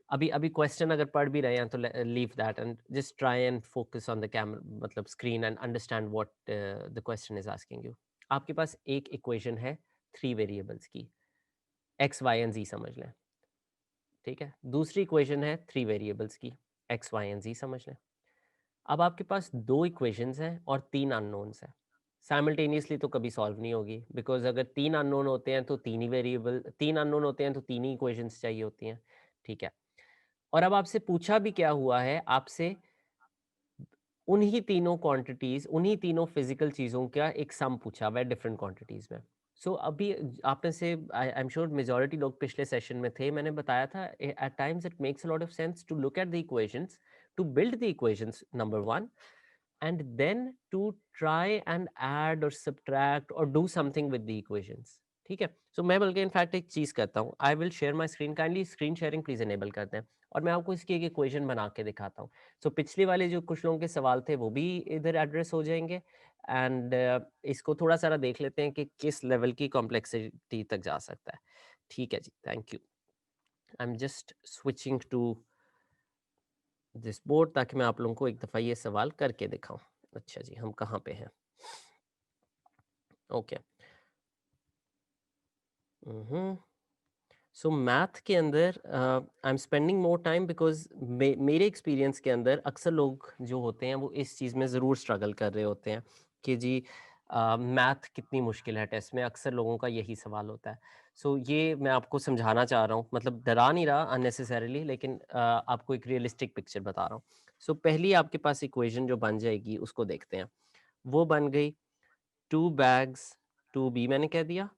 अभी अभी क्वेश्चन अगर पढ़ भी रहे हैं तो leave that and just try and focus on the camera, मतलब screen, and understand what the question is asking you. आपके पास एक इक्वेशन है 3 वेरिएबल्स की, एक्स वाई एंड जी समझ लें। ठीक है, दूसरी इक्वेशन है 3 वेरिएबल्स की, एक्स वाई एंड जी समझ लें। अब आपके पास 2 इक्वेशंस हैं और 3 अननोन्स हैं। साइमल्टेनियसली तो कभी सॉल्व नहीं होगी, बिकॉज अगर 3 अननोन होते हैं तो 3 ही वेरिएबल, 3 अननोन होते हैं तो 3 ही इक्वेशंस चाहिए होती हैं। ठीक है, और अब आपसे पूछा भी क्या हुआ है, आपसे उन्हीं तीनों क्वांटिटीज, उन्हीं तीनों फिजिकल चीजों का एक सम पूछा हुआ है डिफरेंट क्वांटिटीज में। सो अभी आप में से आई एम श्योर मेजॉरिटी लोग पिछले सेशन में थे, मैंने बताया था at times it makes a lot of sense to look at the equations, to build the equations number 1, and then to try and add or subtract or do something with the equations। ठीक है, सो मैं बल्कि इनफैक्ट एक चीज करता हूँ, I will share my screen, kindly screen sharing please enable करते हैं, और मैं आपको इसकी एक इक्वेशन बना के दिखाता हूँ। सो पिछले वाले जो कुछ लोगों के सवाल थे वो भी इधर एड्रेस हो जाएंगे, एंड इसको थोड़ा सारा देख लेते हैं कि किस लेवल की कॉम्प्लेक्सिटी तक जा सकता है। ठीक है जी, thank you. I am just switching to this board ताकि मैं आप लोगों को एक दफ़ा ये सवाल करके दिखाऊं। अच्छा जी, हम कहाँ पे हैं? ओके, सो मैथ के अंदर I am spending more time because मेरे एक्सपीरियंस के अंदर अक्सर लोग जो होते हैं वो इस चीज़ में ज़रूर स्ट्रगल कर रहे होते हैं कि जी मैथ कितनी मुश्किल है, टेस्ट में अक्सर लोगों का यही सवाल होता है। सो ये मैं आपको समझाना चाह रहा हूँ, मतलब डरा नहीं रहा अननेसेसरीली, लेकिन आपको एक रियलिस्टिक पिक्चर बता रहा हूँ। सो पहली आपके पास इक्वेशन जो बन जाएगी उसको देखते हैं। वो बन गई 2 बैग्स 2b मैंने कह दिया,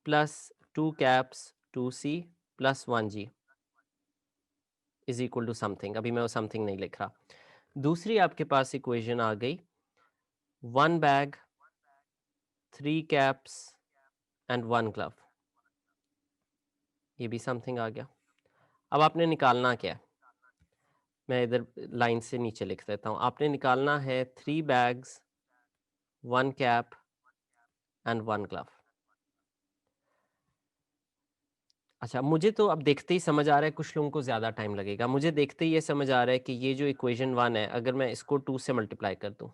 plus 2 caps 2c plus 1g is equal to something. अभी मैं वो समथिंग नहीं लिख रहा। दूसरी आपके पास इक्वेशन आ गई, 1 बैग, 3 कैप्स एंड 1 ग्लव। ये भी समथिंग आ गया। अब आपने निकालना क्या है? मैं इधर लाइन से नीचे लिख देता हूँ। आपने निकालना है 3 बैग्स, 1 कैप एंड 1 ग्लव। अच्छा, मुझे तो अब देखते ही समझ आ रहा है, कुछ लोगों को ज़्यादा टाइम लगेगा। मुझे देखते ही ये समझ आ रहा है कि ये जो इक्वेशन 1 है, अगर मैं इसको 2 से मल्टीप्लाई कर दूँ,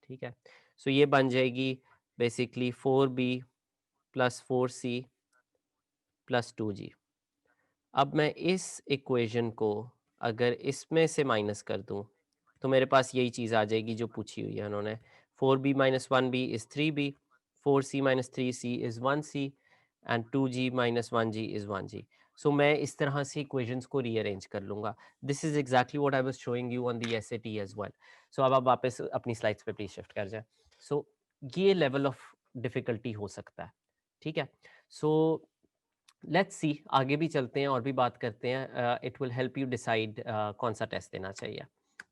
ठीक है? सो ये बन जाएगी basically 4b plus 4c plus 2g। अब मैं इस इक्वेशन को अगर इसमें से माइनस कर दूं, तो मेरे पास यही चीज़ आ जाएगी जो पूछी हुई है उन्होंने। 4b minus 1b is 3b, 4c minus 3c is 1c and 2g minus 1g is 1g। So मैं इस तरह से इक्वेशंस को रीअरेंज कर लूँगा। This is exactly what I was showing you on the SAT as well. So अब आप वापस अपनी स्लाइड्स पे प्लीज शिफ्ट कर जाएं। सो ये लेवल ऑफ डिफ़िकल्टी हो सकता है, ठीक है? सो लेट्स सी, आगे भी चलते हैं और भी बात करते हैं। It will help you decide कौन सा टेस्ट देना चाहिए,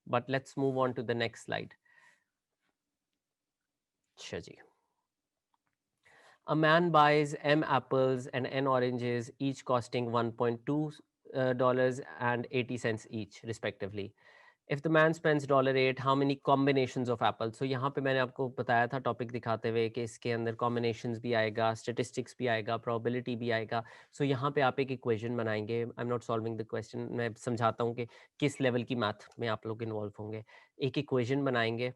but let's move on to the next slide. अच्छा जी, a man buys m apples and n oranges, each costing 1.2 dollars and 80 cents each respectively. If the man spends $8, how many combinations of apples? So यहाँ पे मैंने आपको बताया था टॉपिक दिखाते हुए कि इसके अंदर कॉम्बिनेशंस भी आएगा, स्टेटिस्टिक्स भी आएगा, प्रोबेबिलिटी भी आएगा। सो यहाँ पे आप एक इक्वेशन बनाएंगे। आई am not solving the question, मैं समझाता हूँ कि किस लेवल की मैथ में आप लोग इन्वॉल्व होंगे। एक इक्वेशन बनाएंगे,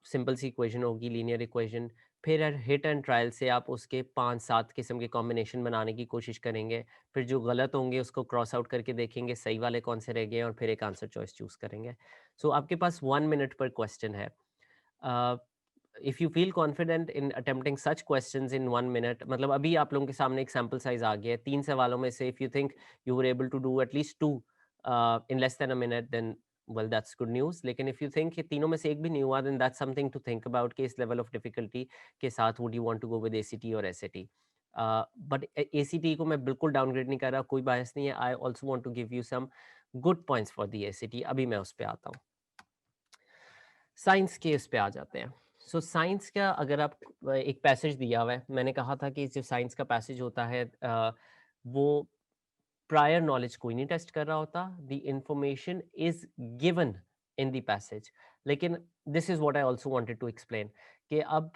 सिंपल सी इक्वेशन होगी, लीनियर इक्वेशन। फिर हिट एंड ट्रायल से आप उसके 5-7 किस्म के कॉम्बिनेशन बनाने की कोशिश करेंगे। फिर जो गलत होंगे उसको क्रॉस आउट करके देखेंगे सही वाले कौन से रह गए, और फिर एक आंसर चॉइस चूज़ करेंगे। सो आपके पास 1 मिनट पर क्वेश्चन है। If you feel confident in attempting such questions in 1 minute, मतलब अभी आप लोगों के सामने एक सैंपल साइज़ आ गया है। 3 सवालों में से if you think you were able to do at least 2 in less than a minute, then well that's good news. लेकिन इफ यू थिंक कि तीनों में से एक भी नहीं हुआ, then that's something to think about कि इस लेवल ऑफ डिफिकल्टी के साथ would you want to go with ACT और एसएटी। बट एसीटी को मैं बिल्कुल डाउनग्रेड नहीं कर रहा, कोई बायस नहीं है। I also want to give you some good points for the ACT. अभी मैं उस पे आता हूँ। साइंस के इस पे आ जाते हैं। सो साइंस का अगर आप एक पैसेज दिया हुआ है, मैंने कहा था कि जो साइंस का पैसेज होता है वो प्रायर नॉलेज कोई नहीं टेस्ट कर रहा होता। The information is given in the passage. लेकिन this is what I also wanted to explain कि अब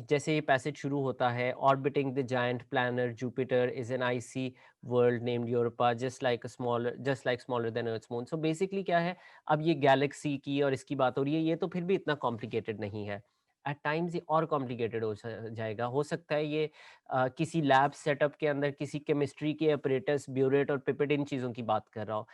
जैसे ये पैसेज शुरू होता है, orbiting the giant planet Jupiter is an icy world named Europa just like smaller than Earth's moon. So basically क्या है, अब ये गैलेक्सी की और इसकी बात हो रही है, ये तो फिर भी इतना कॉम्प्लिकेटेड नहीं है। एट टाइम्स ये और कॉम्प्लिकेटेड हो जाएगा। हो सकता है ये किसी लैब सेटअप के अंदर किसी केमिस्ट्री के अपरेटस, ब्यूरेट और पिपेट इन चीज़ों की बात कर रहा हो।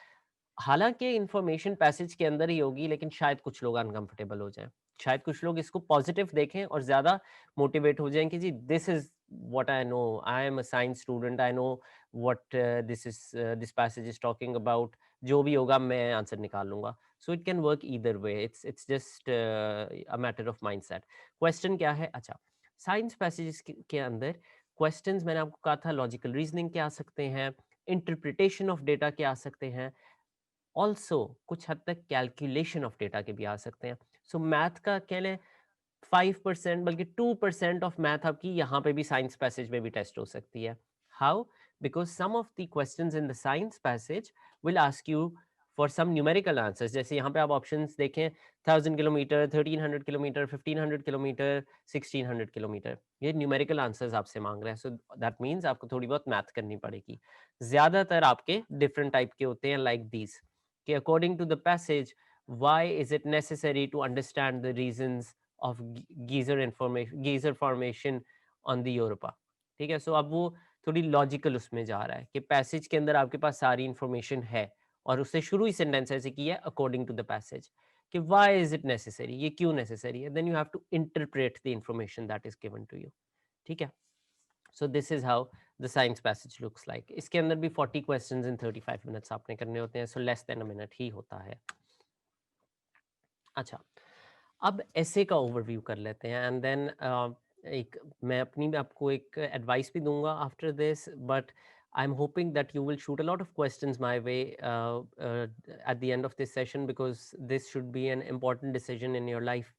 हालाँकि इन्फॉर्मेशन पैसेज के अंदर ही होगी, लेकिन शायद कुछ लोग अनकंफर्टेबल हो जाएँ। शायद कुछ लोग इसको पॉजिटिव देखें और ज़्यादा मोटिवेट हो जाएँ कि जी this is what I know, I am a science student, I know what this passage is talking about. जो भी होगा मैं आंसर निकाल लूँगा। So it can work either way, it's just a matter of mindset. Question क्या है? अच्छा, साइंस पैसेजेस के अंदर क्वेश्चंस मैंने आपको कहा था लॉजिकल रीजनिंग के आ सकते हैं, इंटरप्रिटेशन ऑफ डेटा के आ सकते हैं, ऑल्सो कुछ हद तक कैलकुलेशन ऑफ डेटा के भी आ सकते हैं। सो मैथ का कह लें 5% बल्कि 2% ऑफ मैथ आपकी यहाँ पे भी साइंस पैसेज में भी टेस्ट हो सकती है। How? Because some of the questions in the science passage will ask you for some numerical answers. जैसे यहाँ पे आप ऑप्शंस देखें, 1000 किलोमीटर, 1300 किलोमीटर, 1500 किलोमीटर, 1600 किलोमीटर, ये न्यूमेरिकल आंसर्स आपसे मांग रहे हैं। सो दैट मीन्स आपको थोड़ी बहुत मैथ करनी पड़ेगी। ज्यादातर आपके डिफरेंट टाइप के होते हैं, लाइक दीज कि according to the passage, why is it necessary to understand the reasons of geyser formation on the Europa? ठीक है, सो अब वो थोड़ी लॉजिकल उसमें जा रहा है कि पैसेज के अंदर आपके पास सारी इंफॉर्मेशन है, और उससे शुरू ही सेंटेंस ऐसे किया है अकॉर्डिंग टू द पैसेज, कि why is it necessary, ये क्यों नेसेसरी है, then you have to interpret the information that is given to you. ठीक है, so this is how the science passage looks like. इसके अंदर भी 40 क्वेश्चंस इन 35 मिनट्स आपने करने होते हैं, so less than a minute ही होता है। अच्छा, अब ऐसे का ओवरव्यू कर लेते हैं, एंड देन एक मैं अपनी भी आपको एक एडवाइस भी दूंगा after this, but I'm hoping that you will shoot a lot of questions my way at the end of this session, because this should be an important decision in your life,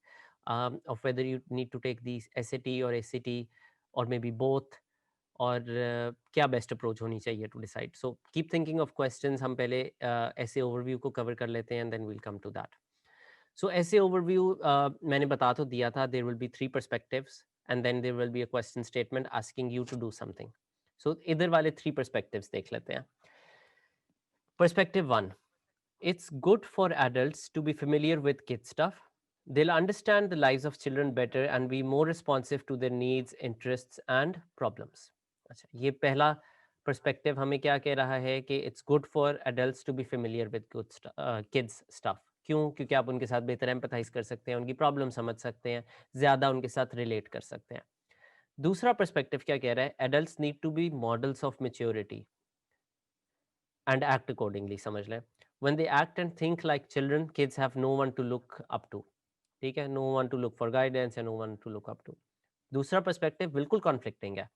of whether you need to take these SAT or ACT, or maybe both, और क्या बेस्ट अप्रोच होनी चाहिए to decide. So keep thinking of questions. हम पहले ऐसे ओवरव्यू को कवर कर लेते हैं, and then will come to that. So ऐसे ओवरव्यू मैंने बता तो दिया था. There will be three perspectives, and then there will be a question statement asking you to do something. So इधर वाले थ्री पर्सपेक्टिव्स देख लेते हैं. Perspective one: it's good for adults to be familiar with kid stuff. They'll understand the lives of children better and be more responsive to their needs, interests and problems. अच्छा, ये पहला पर्सपेक्टिव हमें क्या कह रहा है कि it's good for adults to be familiar with kids stuff. क्यों? क्योंकि आप उनके साथ बेहतर एम्पथाइज कर सकते हैं, उनकी प्रॉब्लम समझ सकते हैं, ज़्यादा उनके साथ रिलेट कर सकते हैं. दूसरा पर्सपेक्टिव क्या कह रहा है? Adults need to be models of maturity and act accordingly. समझ लें. When they act and think like children, kids have no one to look up to. ठीक है? No one to look for guidance and no one to look up to. दूसरा पर्सपेक्टिव बिल्कुल कॉन्फ्लिक्टिंग है.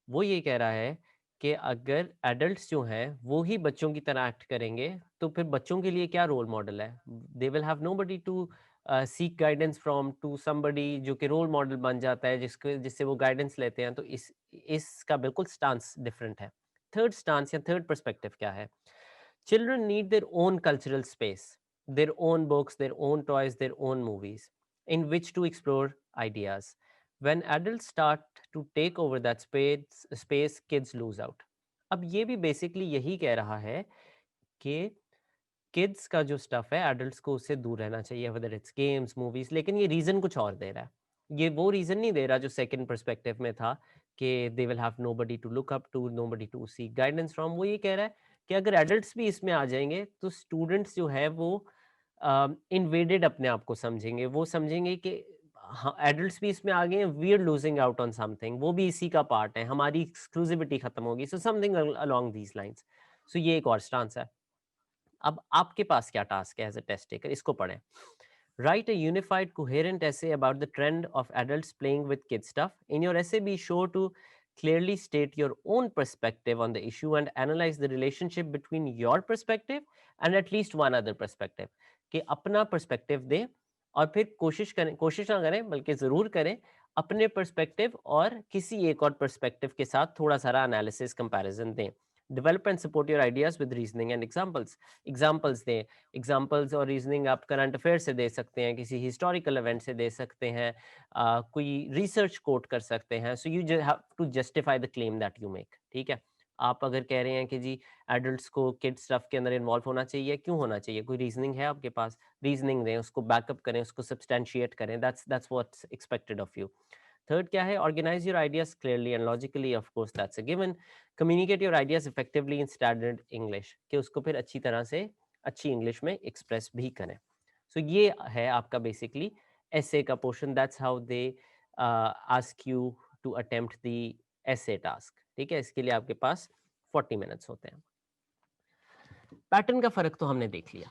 वो ये कह रहा है कि अगर एडल्ट्स जो हैं वो ही बच्चों की तरह एक्ट करेंगे, तो फिर बच्चों के लिए क्या रोल मॉडल है? They will have nobody to seek guidance from, to somebody जो कि रोल मॉडल बन जाता है, जिससे वो गाइडेंस लेते हैं. तो इसका बिल्कुल स्टांस डिफरेंट है. थर्ड स्टांस या थर्ड पर्सपेक्टिव क्या है? Children need their own cultural space, their own books, their own toys, their own movies in which to explore ideas. When adults start to take over that space, kids lose out. अब ये भी बेसिकली यही कह रहा है कि किड्स का जो स्टफ है एडल्ट्स को उससे दूर रहना चाहिए, वेदर इट्स गेम्स, मूवीज. लेकिन ये रीजन कुछ और दे रहा है. ये वो रीजन नहीं दे रहा जो सेकंड पर्सपेक्टिव में था कि they will have nobody to look up to, nobody to seek guidance from. वो ये कह रहा है कि अगर एडल्ट्स भी इसमें आ जाएंगे तो स्टूडेंट्स जो है वो इन्वेडेड अपने आप को समझेंगे. वो समझेंगे कि हाँ, एडल्ट्स भी इसमें आ गए हैं, we are losing out on something, वो भी इसी का पार्ट है, हमारी एक्सक्लूसिविटी खत्म होगी. So something along these lines. So ये एक और स्टांस है. अब आपके पास क्या टास्क है एज अ टेस्ट टेकर? इसको पढ़ें. Write a unified, coherent essay about the trend of adults playing with kid stuff. In your essay, be sure to clearly state your own perspective on the issue and analyze the relationship between your perspective and at least one other perspective. कि अपना perspective दें और फिर कोशिश ना करें बल्कि ज़रूर करें अपने perspective और किसी एक और perspective के साथ थोड़ा सारा analysis comparison दें. Develop and support your ideas with reasoning and examples. Examples दें. एग्जाम्पल्स और रीजनिंग आप करंट अफेयर से दे सकते हैं, किसी हिस्टोरिकल इवेंट से दे सकते हैं, कोई रिसर्च कोट कर सकते हैं. So you have to justify the claim that you make. ठीक है? आप अगर कह रहे हैं कि जी एडल्ट्स को किड स्टफ के अंदर इन्वॉल्व होना चाहिए, क्यों होना चाहिए? कोई रीजनिंग है आपके पास? रीजनिंग दें, उसको बैकअप करें, उसको सब्सटैंशिएट करें. That's what's expected of you. Third क्या है? Organise your ideas clearly and logically. Of course that's a given. Communicate your ideas effectively in standard English, कि उसको फिर अच्छी तरह से अच्छी इंग्लिश में एक्सप्रेस भी करें. सो ये है आपका बेसिकली ऐसे का portion. That's how they ask you to attempt the essay task. ठीक है? इसके लिए आपके पास 40 मिनट्स होते हैं. पैटर्न का फर्क तो हमने देख लिया.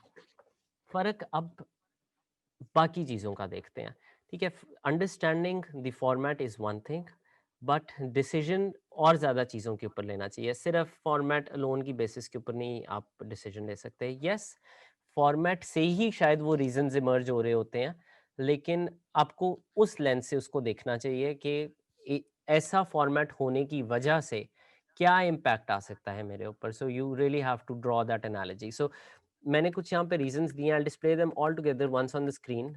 फर्क अब बाकी चीज़ों का देखते हैं. ठीक है? Understanding the format is one thing, but decision और ज़्यादा चीज़ों के ऊपर लेना चाहिए. सिर्फ फॉर्मेट अलोन की बेसिस के ऊपर नहीं आप डिसीजन ले सकते. यस, फॉर्मेट से ही शायद वो रीजंस इमर्ज हो रहे होते हैं, लेकिन आपको उस लेंस से उसको देखना चाहिए कि ऐसा फॉर्मेट होने की वजह से क्या इम्पैक्ट आ सकता है मेरे ऊपर. So you really have to draw that analogy. So मैंने कुछ यहाँ पे रीजंस दिए हैं. I display them all together once on the screen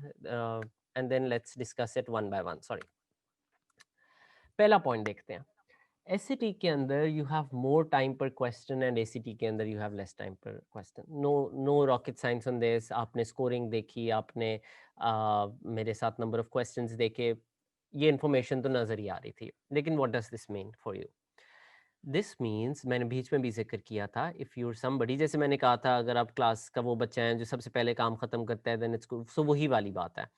and then let's discuss it one by one. Sorry. पहला पॉइंट देखते हैं. एससीटी के अंदर यू हैव मोर टाइम पर क्वेश्चन एंड एसीटी के अंदर यू हैव लेस टाइम पर question. No rocket science on this. आपने स्कोरिंग देखी, आपने मेरे साथ नंबर ऑफ क्वेश्चंस देखे, ये इन्फॉर्मेशन तो नजर ही आ रही थी. लेकिन what does this mean for you? This means, मैंने बीच में भी जिक्र किया था, इफ़ यूर समबडी, जैसे मैंने कहा था अगर आप क्लास का वो बच्चा है जो सबसे पहले काम खत्म करता है, देन इट्स गुड. सो वही वाली बात है.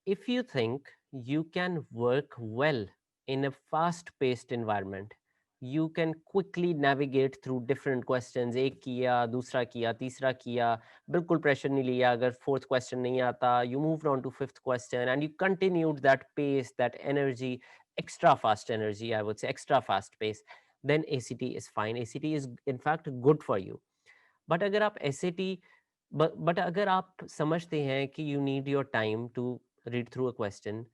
If you think you can work well in a fast paced environment, you can quickly navigate through different questions. एक किया, दूसरा किया, तीसरा किया, बिल्कुल प्रेशर नहीं लिया. अगर फोर्थ क्वेश्चन नहीं आता, you moved on to fifth question and you continued that pace, that energy, extra fast energy, I would say extra fast pace. then ACT is fine. ACT is in fact good for you. But अगर आप SAT, बट अगर आप समझते हैं कि you need your time to read through a question,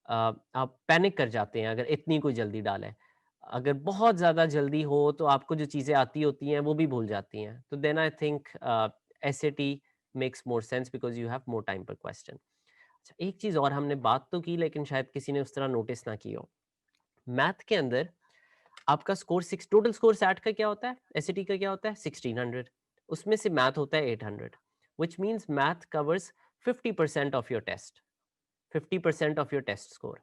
आप पैनिक कर जाते हैं अगर इतनी कोई जल्दी डालें, अगर बहुत ज़्यादा जल्दी हो तो आपको जो चीज़ें आती होती हैं वो भी भूल जाती हैं, तो then I think SAT makes more sense because you have more time पर क्वेश्चन। अच्छा, एक चीज़ और हमने बात तो की लेकिन शायद किसी ने उस तरह नोटिस ना की हो, मैथ के अंदर आपका score six, total score SAT का क्या होता है, एसएटी का क्या होता है 1600, उसमें से मैथ होता है 800, which means math covers 50% of your test, 50% of your test score.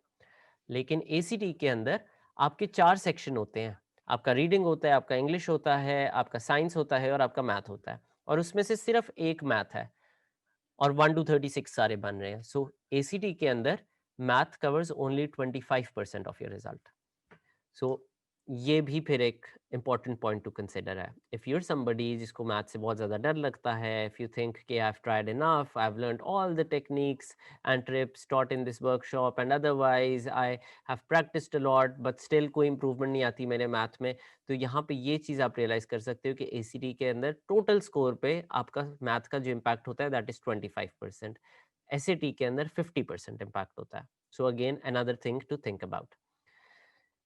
लेकिन एसीटी के अंदर आपके 4 सेक्शन होते हैं, आपका रीडिंग होता है, आपका इंग्लिश होता है, आपका साइंस होता है और आपका मैथ होता है, और उसमें से सिर्फ एक मैथ है और 1 to 36 सारे बन रहे हैं। सो एसीटी के अंदर math covers only 25% of your result. So ये भी फिर एक इम्पॉर्टेंट पॉइंट टू कंसिडर है। इफ़ यू आर समबडी जिसको मैथ से बहुत ज़्यादा डर लगता है, इफ़ यू थिंक कि I have tried enough, I have learned all the techniques and trips taught in this workshop and otherwise I have practised a lot but still कोई इंप्रूवमेंट नहीं आती मेरे मैथ में, तो यहाँ पे ये चीज़ आप रियलाइज़ कर सकते हो कि एसीटी के अंदर टोटल स्कोर पे आपका मैथ का जो इम्पैक्ट होता है दैट इज़ 25%, एसएटी के अंदर 50% इम्पैक्ट होता है। So again another thing to think about.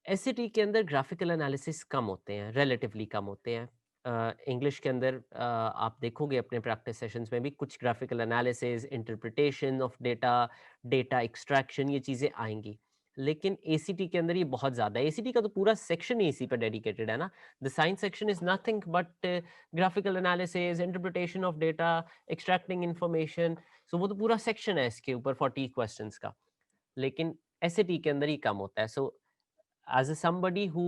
SAT के अंदर ग्राफिकल एनालिसिस कम होते हैं, रिलेटिवली कम होते हैं। इंग्लिश के अंदर आप देखोगे अपने प्रैक्टिस सेशंस में भी कुछ graphical analysis, interpretation of data, data extraction, ये चीज़ें आएँगी। लेकिन एसीटी के अंदर ये बहुत ज़्यादा है। एसीटी का तो पूरा सेक्शन ही इसी पे डेडिकेटेड है ना। The science section is nothing but graphical analysis, interpretation of data, extracting information. So वो तो पूरा सेक्शन है इसके ऊपर 40 क्वेश्चंस का। लेकिन एसएटी के अंदर ही कम होता है। सो as a somebody who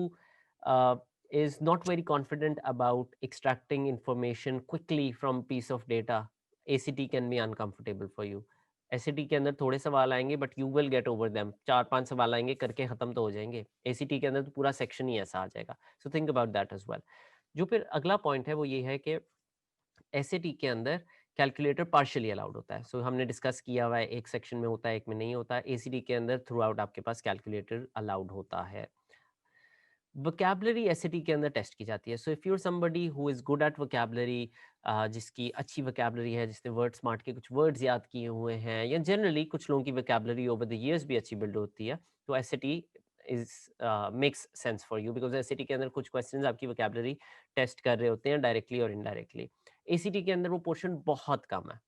is not very confident about extracting information quickly from piece of data, ACT can be uncomfortable for you. ACT के अंदर थोड़े सवाल आएंगे but you will get over them, 4-5 सवाल आएंगे करके खत्म तो हो जाएंगे। एसीटी के अंदर तो पूरा सेक्शन ही ऐसा आ जाएगा। So think about that as well. जो फिर अगला पॉइंट है वो ये है कि एसएटी के अंदर कैलकुलेटर पार्शियली अलाउड होता है। सो हमने डिस्कस किया हुआ है, एक सेक्शन में होता है, एक में नहीं होता है। एसीटी के अंदर थ्रू आउट आपके पास कैलकुलेटर अलाउड होता है। वोकैबुलरी एसएटी के अंदर टेस्ट की जाती है। So if you are somebody who is good at vocabulary, जिसकी अच्छी वोकैबुलरी है, जिसने वर्ड स्मार्ट के कुछ वर्ड्स याद किए हुए हैं, या जनरली कुछ लोगों की वोकैबुलरी ओवर द इयर्स भी अच्छी बिल्ड होती है, तो SAT is makes sense for you because SAT के अंदर कुछ क्वेश्चंस आपकी वोकैबुलरी टेस्ट कर रहे होते हैं डायरेक्टली और इनडायरेक्टली। एसीटी के अंदर वो पोर्शन बहुत कम है।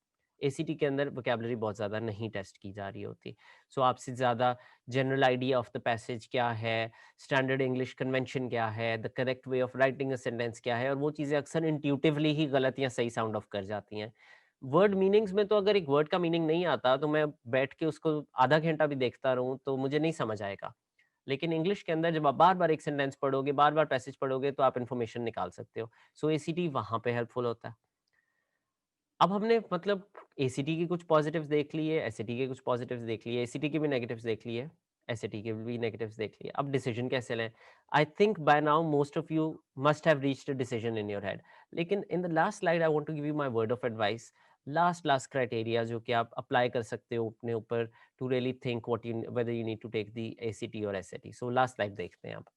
एसीटी के अंदर वोकैबुलरी बहुत ज़्यादा नहीं टेस्ट की जा रही होती। सो आपसे ज़्यादा general idea of the passage क्या है, स्टैंडर्ड इंग्लिश कन्वेंशन क्या है, the correct way of writing a sentence क्या है, और वो चीज़ें अक्सर इंट्यूटिवली ही गलत या सही साउंड ऑफ कर जाती हैं। वर्ड मीनिंग्स में तो अगर एक वर्ड का मीनिंग नहीं आता तो मैं बैठ के उसको आधा घंटा भी देखता रहूँ तो मुझे नहीं समझ आएगा। लेकिन इंग्लिश के अंदर जब आप बार-बार एक सेंटेंस पढ़ोगे, बार-बार पैसेज पढ़ोगे तो आप इन्फॉर्मेशन निकाल सकते हो। सो एसीटी वहाँ पे हेल्पफुल होता है। अब हमने मतलब एसीटी के कुछ पॉजिटिव्स देख लिए, एसएटी के कुछ पॉजिटिव्स देख लिए, एसीटी के भी नेगेटिव्स देख लिए, एसएटी के भी नेगेटिव्स देख लिए। अब डिसीजन कैसे लें? I think by now most of you must have reached a decision in your head. लेकिन in the last slide I want to give you my word of advice. Last criteria जो कि आप अप्लाई कर सकते हो अपने ऊपर to really think what you whether you need to take the ACT और एसएटी। सो लास्ट स्लाइड देखते हैं आप।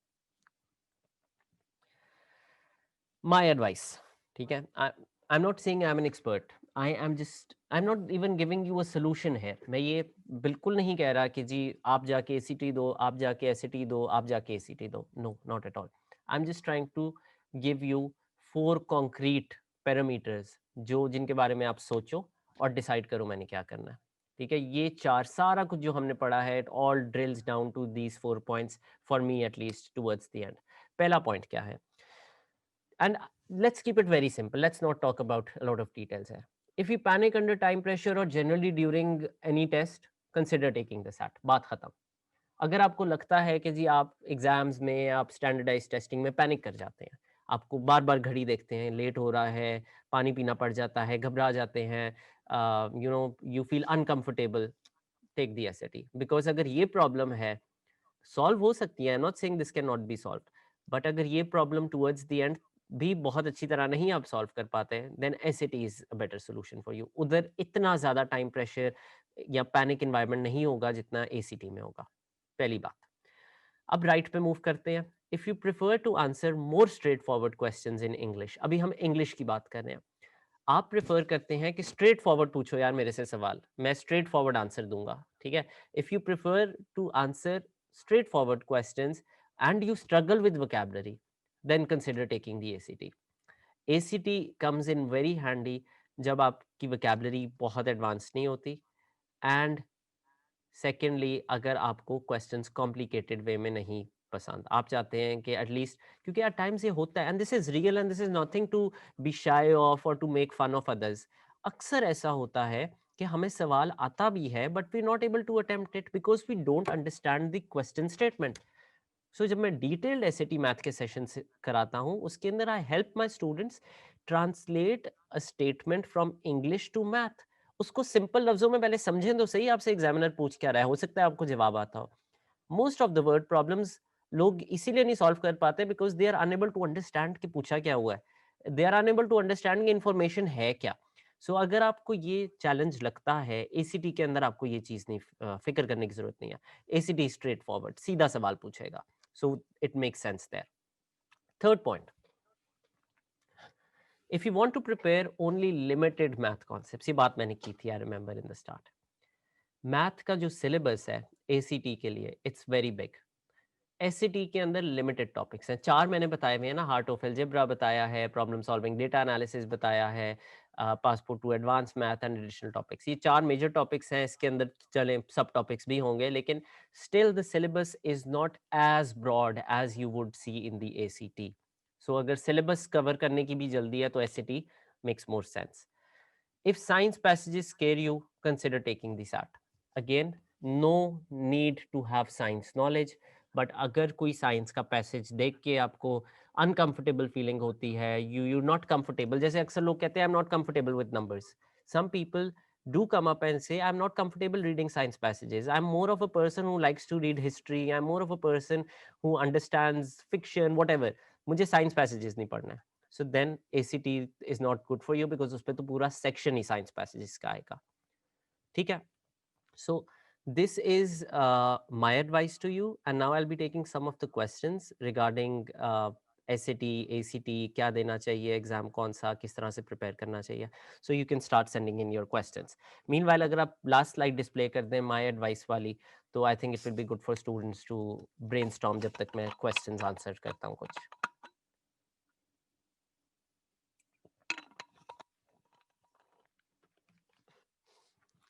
माय एडवाइस, ठीक है? I am not saying I am an expert, I am not even giving you a solution है। मैं ये बिल्कुल नहीं कह रहा कि जी आप जाके एसीटी दो, आप जाके एसएटी दो, आप जाके एसीटी दो। No, not at all. I am just trying to give you 4 concrete parameters जो जिनके बारे में आप सोचो और डिसाइड करो मैंने क्या करना है। ठीक है? ये 4 सारा कुछ जो हमने पढ़ा है, it all drills down to these 4 points for me at least towards the end. पहला पॉइंट क्या है? And let's keep it very simple. Let's not talk about a lot of details here. If you panic under time pressure or generally during any test, consider taking the SAT. बात खत्म। अगर आपको लगता है कि जी आप एग्जाम्स में, आप स्टैंडर्डाइज टेस्टिंग में पैनिक कर जाते हैं, आपको बार बार घड़ी देखते हैं, लेट हो रहा है, पानी पीना पड़ जाता है, घबरा जाते हैं, you feel uncomfortable, take the SAT. Because अगर ये प्रॉब्लम है, सॉल्व हो सकती है, not saying this can not be solve, but अगर ये प्रॉब्लम टुवर्ड्स द एंड भी बहुत अच्छी तरह नहीं आप सॉल्व कर पाते हैं, then SAT is a better solution for you. उधर इतना ज्यादा टाइम प्रेशर या पैनिक एनवायरनमेंट नहीं होगा जितना एसीटी में होगा। पहली बात। अब राइट पे मूव करते हैं। If you prefer to answer more straightforward questions in English, अभी हम इंग्लिश की बात कर रहे हैं, आप प्रेफर करते हैं कि स्ट्रेट फॉरवर्ड पूछो यार मेरे से सवाल, मैं स्ट्रेट फॉरवर्ड आंसर दूंगा, ठीक है। If you prefer to answer straightforward questions and you struggle with vocabulary, then consider taking the ACT. ACT comes in very handy जब आपकी वोकैबुलरी बहुत एडवांस नहीं होती, एंड सेकेंडली अगर आपको क्वेश्चंस कॉम्प्लिकेटेड वे में नहीं पसंद, आप चाहते हैं कि एटलीस्ट, क्योंकि एट टाइम्स ये होता है and this is real and this is nothing to be shy of और to make fun of others. अक्सर ऐसा होता है कि हमें सवाल आता भी है but we not able to attempt it because we don't understand the question statement. So जब मैं डिटेल्ड एसएटी मैथ के सेशन कराता हूँ, उसके अंदर I help my students translate a statement from English to math. उसको सिंपल लफ्जों में पहले समझें तो सही, आपसे एग्जामिनर पूछ क्या रहा है, हो सकता है आपको जवाब आता हो। Most of the word problems लोग इसीलिए नहीं सॉल्व कर पाते because they are unable to understand कि पूछा क्या हुआ है, they are unable to understand information है क्या। सो अगर आपको ये चैलेंज लगता है, एसीटी के अंदर आपको ये चीज नहीं फिक्र करने की जरूरत नहीं है। एसीटी स्ट्रेट फॉरवर्ड सीधा सवाल पूछेगा, so it makes sense there. Third point, if you want to prepare only limited math concepts, ये बात मैंने की थी, I remember in the start. Math का जो सिलेबस है एसीटी के लिए, इट्स वेरी बिग। एससीटी के अंदर लिमिटेड टॉपिक्स हैं, चार मैंने बताए हुए हैं ना, हार्ट ऑफ अलजेब्रा बताया है, प्रॉब्लम सॉल्विंग डेटा एनालिसिस बताया है, passport to advance math and additional topics, ये चार मेजर टॉपिक्स हैं। इसके अंदर चले सब टॉपिक्स भी होंगे, लेकिन still the syllabus is not as broad as you would see in the ACT. So अगर सिलेबस कवर करने की भी जल्दी है तो SAT makes more sense. If science passages scare you, consider taking the SAT. Again, no need to have science knowledge, but अगर कोई साइंस का पैसेज देख के आपको अनकंफर्टेबल फीलिंग होती है, यू नॉट कंफर्टेबल, जैसे अक्सर लोग कहते हैं I am not comfortable with numbers, some people do come up and say I'm not comfortable reading science passages, I'm more of a person who likes to read history, I'm more of a person who understands fiction, whatever, मुझे science passages नहीं पढ़ना है, so then ACT is not good for you because उस पे तो पूरा section ही science passages का आएगा, ठीक है। So this is my advice to you, and now I'll be taking some of the questions regarding SAT, ACT, क्या देना चाहिए एग्जाम, कौन सा, किस तरह से प्रिपेयर करना चाहिए। So you can start sending in your questions. Meanwhile अगर आप लास्ट स्लाइड डिस्प्ले कर दें my advice वाली, तो I think it will be good for students to brainstorm जब तक मैं questions answer करता हूँ कुछ।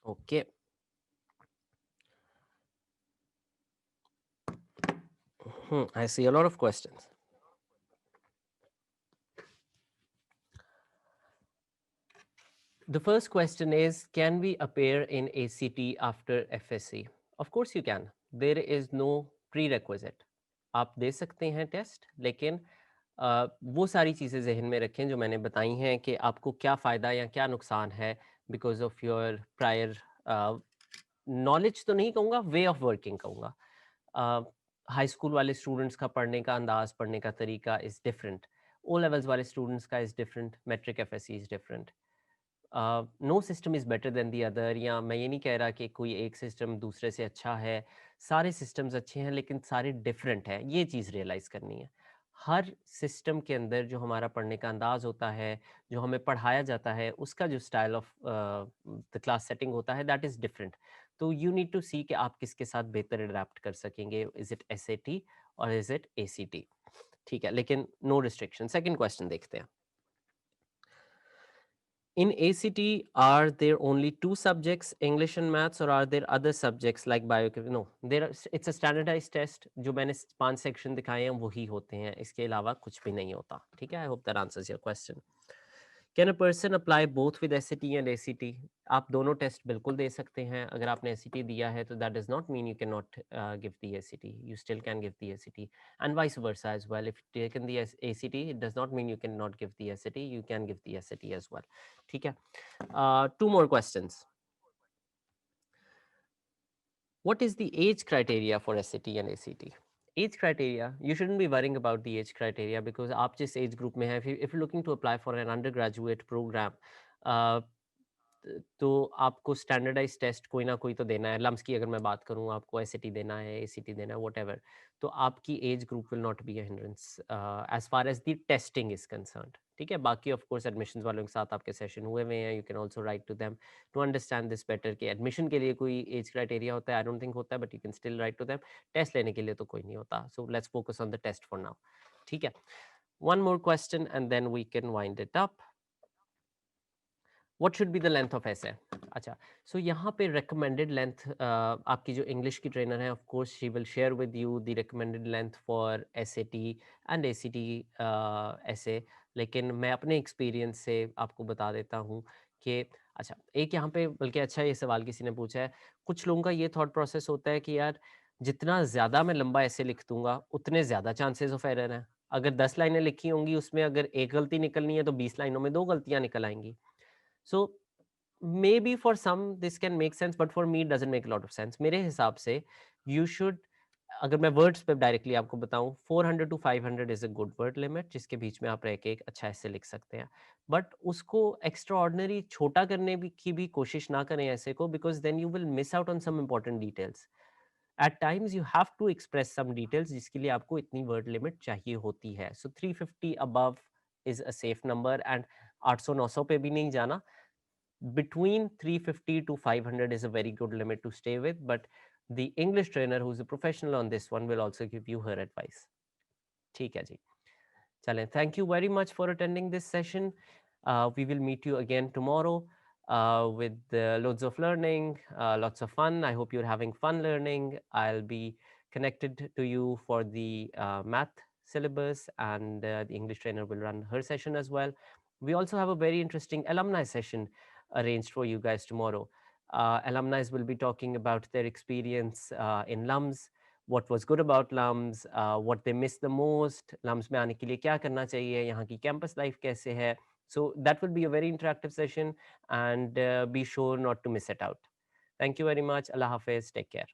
Okay. I see a lot of questions. The first question is, can we appear in ACT after FSC? Of course you can. There is no prerequisite. आप दे सकते हैं टेस्ट, लेकिन वो सारी चीज़ें जहन में रखें जो मैंने बताई हैं कि आपको क्या फ़ायदा या क्या नुकसान है because of your prior knowledge, तो नहीं कहूँगा, वे ऑफ वर्किंग कहूँगा। हाई स्कूल वाले स्टूडेंट्स का पढ़ने का अंदाज, पढ़ने का तरीका इज़ डिफरेंट, ओ लेवल्स वाले स्टूडेंट्स का is different, matric FSc is different. No system is better than the other, या मैं ये नहीं कह रहा कि कोई एक सिस्टम दूसरे से अच्छा है, सारे सिस्टम्स अच्छे हैं लेकिन सारे डिफरेंट हैं, ये चीज़ रियलाइज़ करनी है। हर सिस्टम के अंदर जो हमारा पढ़ने का अंदाज होता है, जो हमें पढ़ाया जाता है, उसका जो style of the class setting होता है, दैट इज़ डिफरेंट। तो यू नीड टू सी कि आप किसके साथ बेहतर अडेप्ट कर सकेंगे, इज़ इट एसएटी और इज़ इट एसीटी, ठीक है, लेकिन नो रिस्ट्रिक्शन। सेकंड क्वेश्चन देखते हैं। In ACT, are there only two subjects, English and Maths, or are there other subjects like biochemistry? No, it's a standardized test. जो मैंने 5 सेक्शन दिखाए हैं वही होते हैं, इसके अलावा कुछ भी नहीं होता, ठीक है। I hope that answers your question. Can a person apply both with SAT and ACT? आप दोनों टेस्ट बिल्कुल दे सकते हैं। अगर आपने SAT दिया है तो that does not mean you cannot give the ACT. You still can give the ACT, and vice versa as well. If you've taken the ACT, it does not mean you cannot give the SAT. You can give the SAT as well. ठीक है. Two more questions. What is the age criteria for SAT and ACT? Age criteria, you shouldn't be worrying about the age criteria because आप जिस age group में हैं, if you're looking to apply for an undergraduate program, uh, तो आपको स्टैंडर्डाइज़ टेस्ट कोई ना कोई तो देना है। लम्स की अगर मैं बात करूँ, आपको एसएटी देना है, एसीटी देना है, व्हाटएवर। तो आपकी age group will not be a hindrance as far as the testing is concerned, ठीक है? बाकी ऑफ कोर्स एडमिशन्स वालों के साथ आपके सेशन हुए हुए हैं, you can also write to them to understand this better कि एडमिशन के लिए कोई एज क्राइटेरिया होता है, आई डोंट थिंक होता है, but you can still write to them. Test लेने के लिए तो कोई नहीं होता। So let's focus on the test for now, ठीक है? One more question and then we can wind it up. What should be the length of essay? अच्छा, सो यहाँ पे रिकमेंडेड लेंथ आपकी जो इंग्लिश की ट्रेनर है, of course she will share with you the recommended length for SAT and ACT essay. लेकिन मैं अपने एक्सपीरियंस से आपको बता देता हूँ कि अच्छा, एक यहाँ पे बल्कि अच्छा ये सवाल किसी ने पूछा है, कुछ लोगों का ये थॉट प्रोसेस होता है कि यार जितना ज़्यादा मैं लंबा ऐसे लिख दूंगा उतने ज़्यादा चांसेस ऑफ एरर हैं। अगर 10 लाइनें लिखी होंगी उसमें अगर एक गलती निकलनी है तो 20 लाइनों में 2 गलतियाँ निकल आएँगी। So maybe for some this can make sense, but for me it doesn't make a lot of sense. मेरे हिसाब से you should, अगर मैं वर्ड्स पे डायरेक्टली आपको बताऊं, 400 to 500 is a good word limit, जिसके बीच में आप रह के एक अच्छा ऐसे लिख सकते हैं। बट उसको एक्स्ट्रा ऑर्डिनरी छोटा करने की भी कोशिश ना करें ऐसे को, because then you will miss out on some important details. At times you have to express some details जिसके लिए आपको इतनी वर्ड लिमिट चाहिए होती है। So 350 above is a safe number, and 800-900 पे भी नहीं जाना। Between 350 to 500 is a very good limit to stay with, but the English trainer who's a professional on this one will also give you her advice. ठीक है जी, चलें, thank you very much for attending this session. We will meet you again tomorrow with loads of learning, lots of fun. I hope you're having fun learning. I'll be connected to you for the math syllabus, and the English trainer will run her session as well. We also have a very interesting alumni session arranged for you guys tomorrow. Alumni will be talking about their experience in LUMS, what was good about LUMS, what they miss the most, LUMS में आने के लिए क्या करना चाहिए, यहाँ की campus life कैसे है. So that will be a very interactive session, and be sure not to miss it out. Thank you very much. Allah Hafiz. Take care.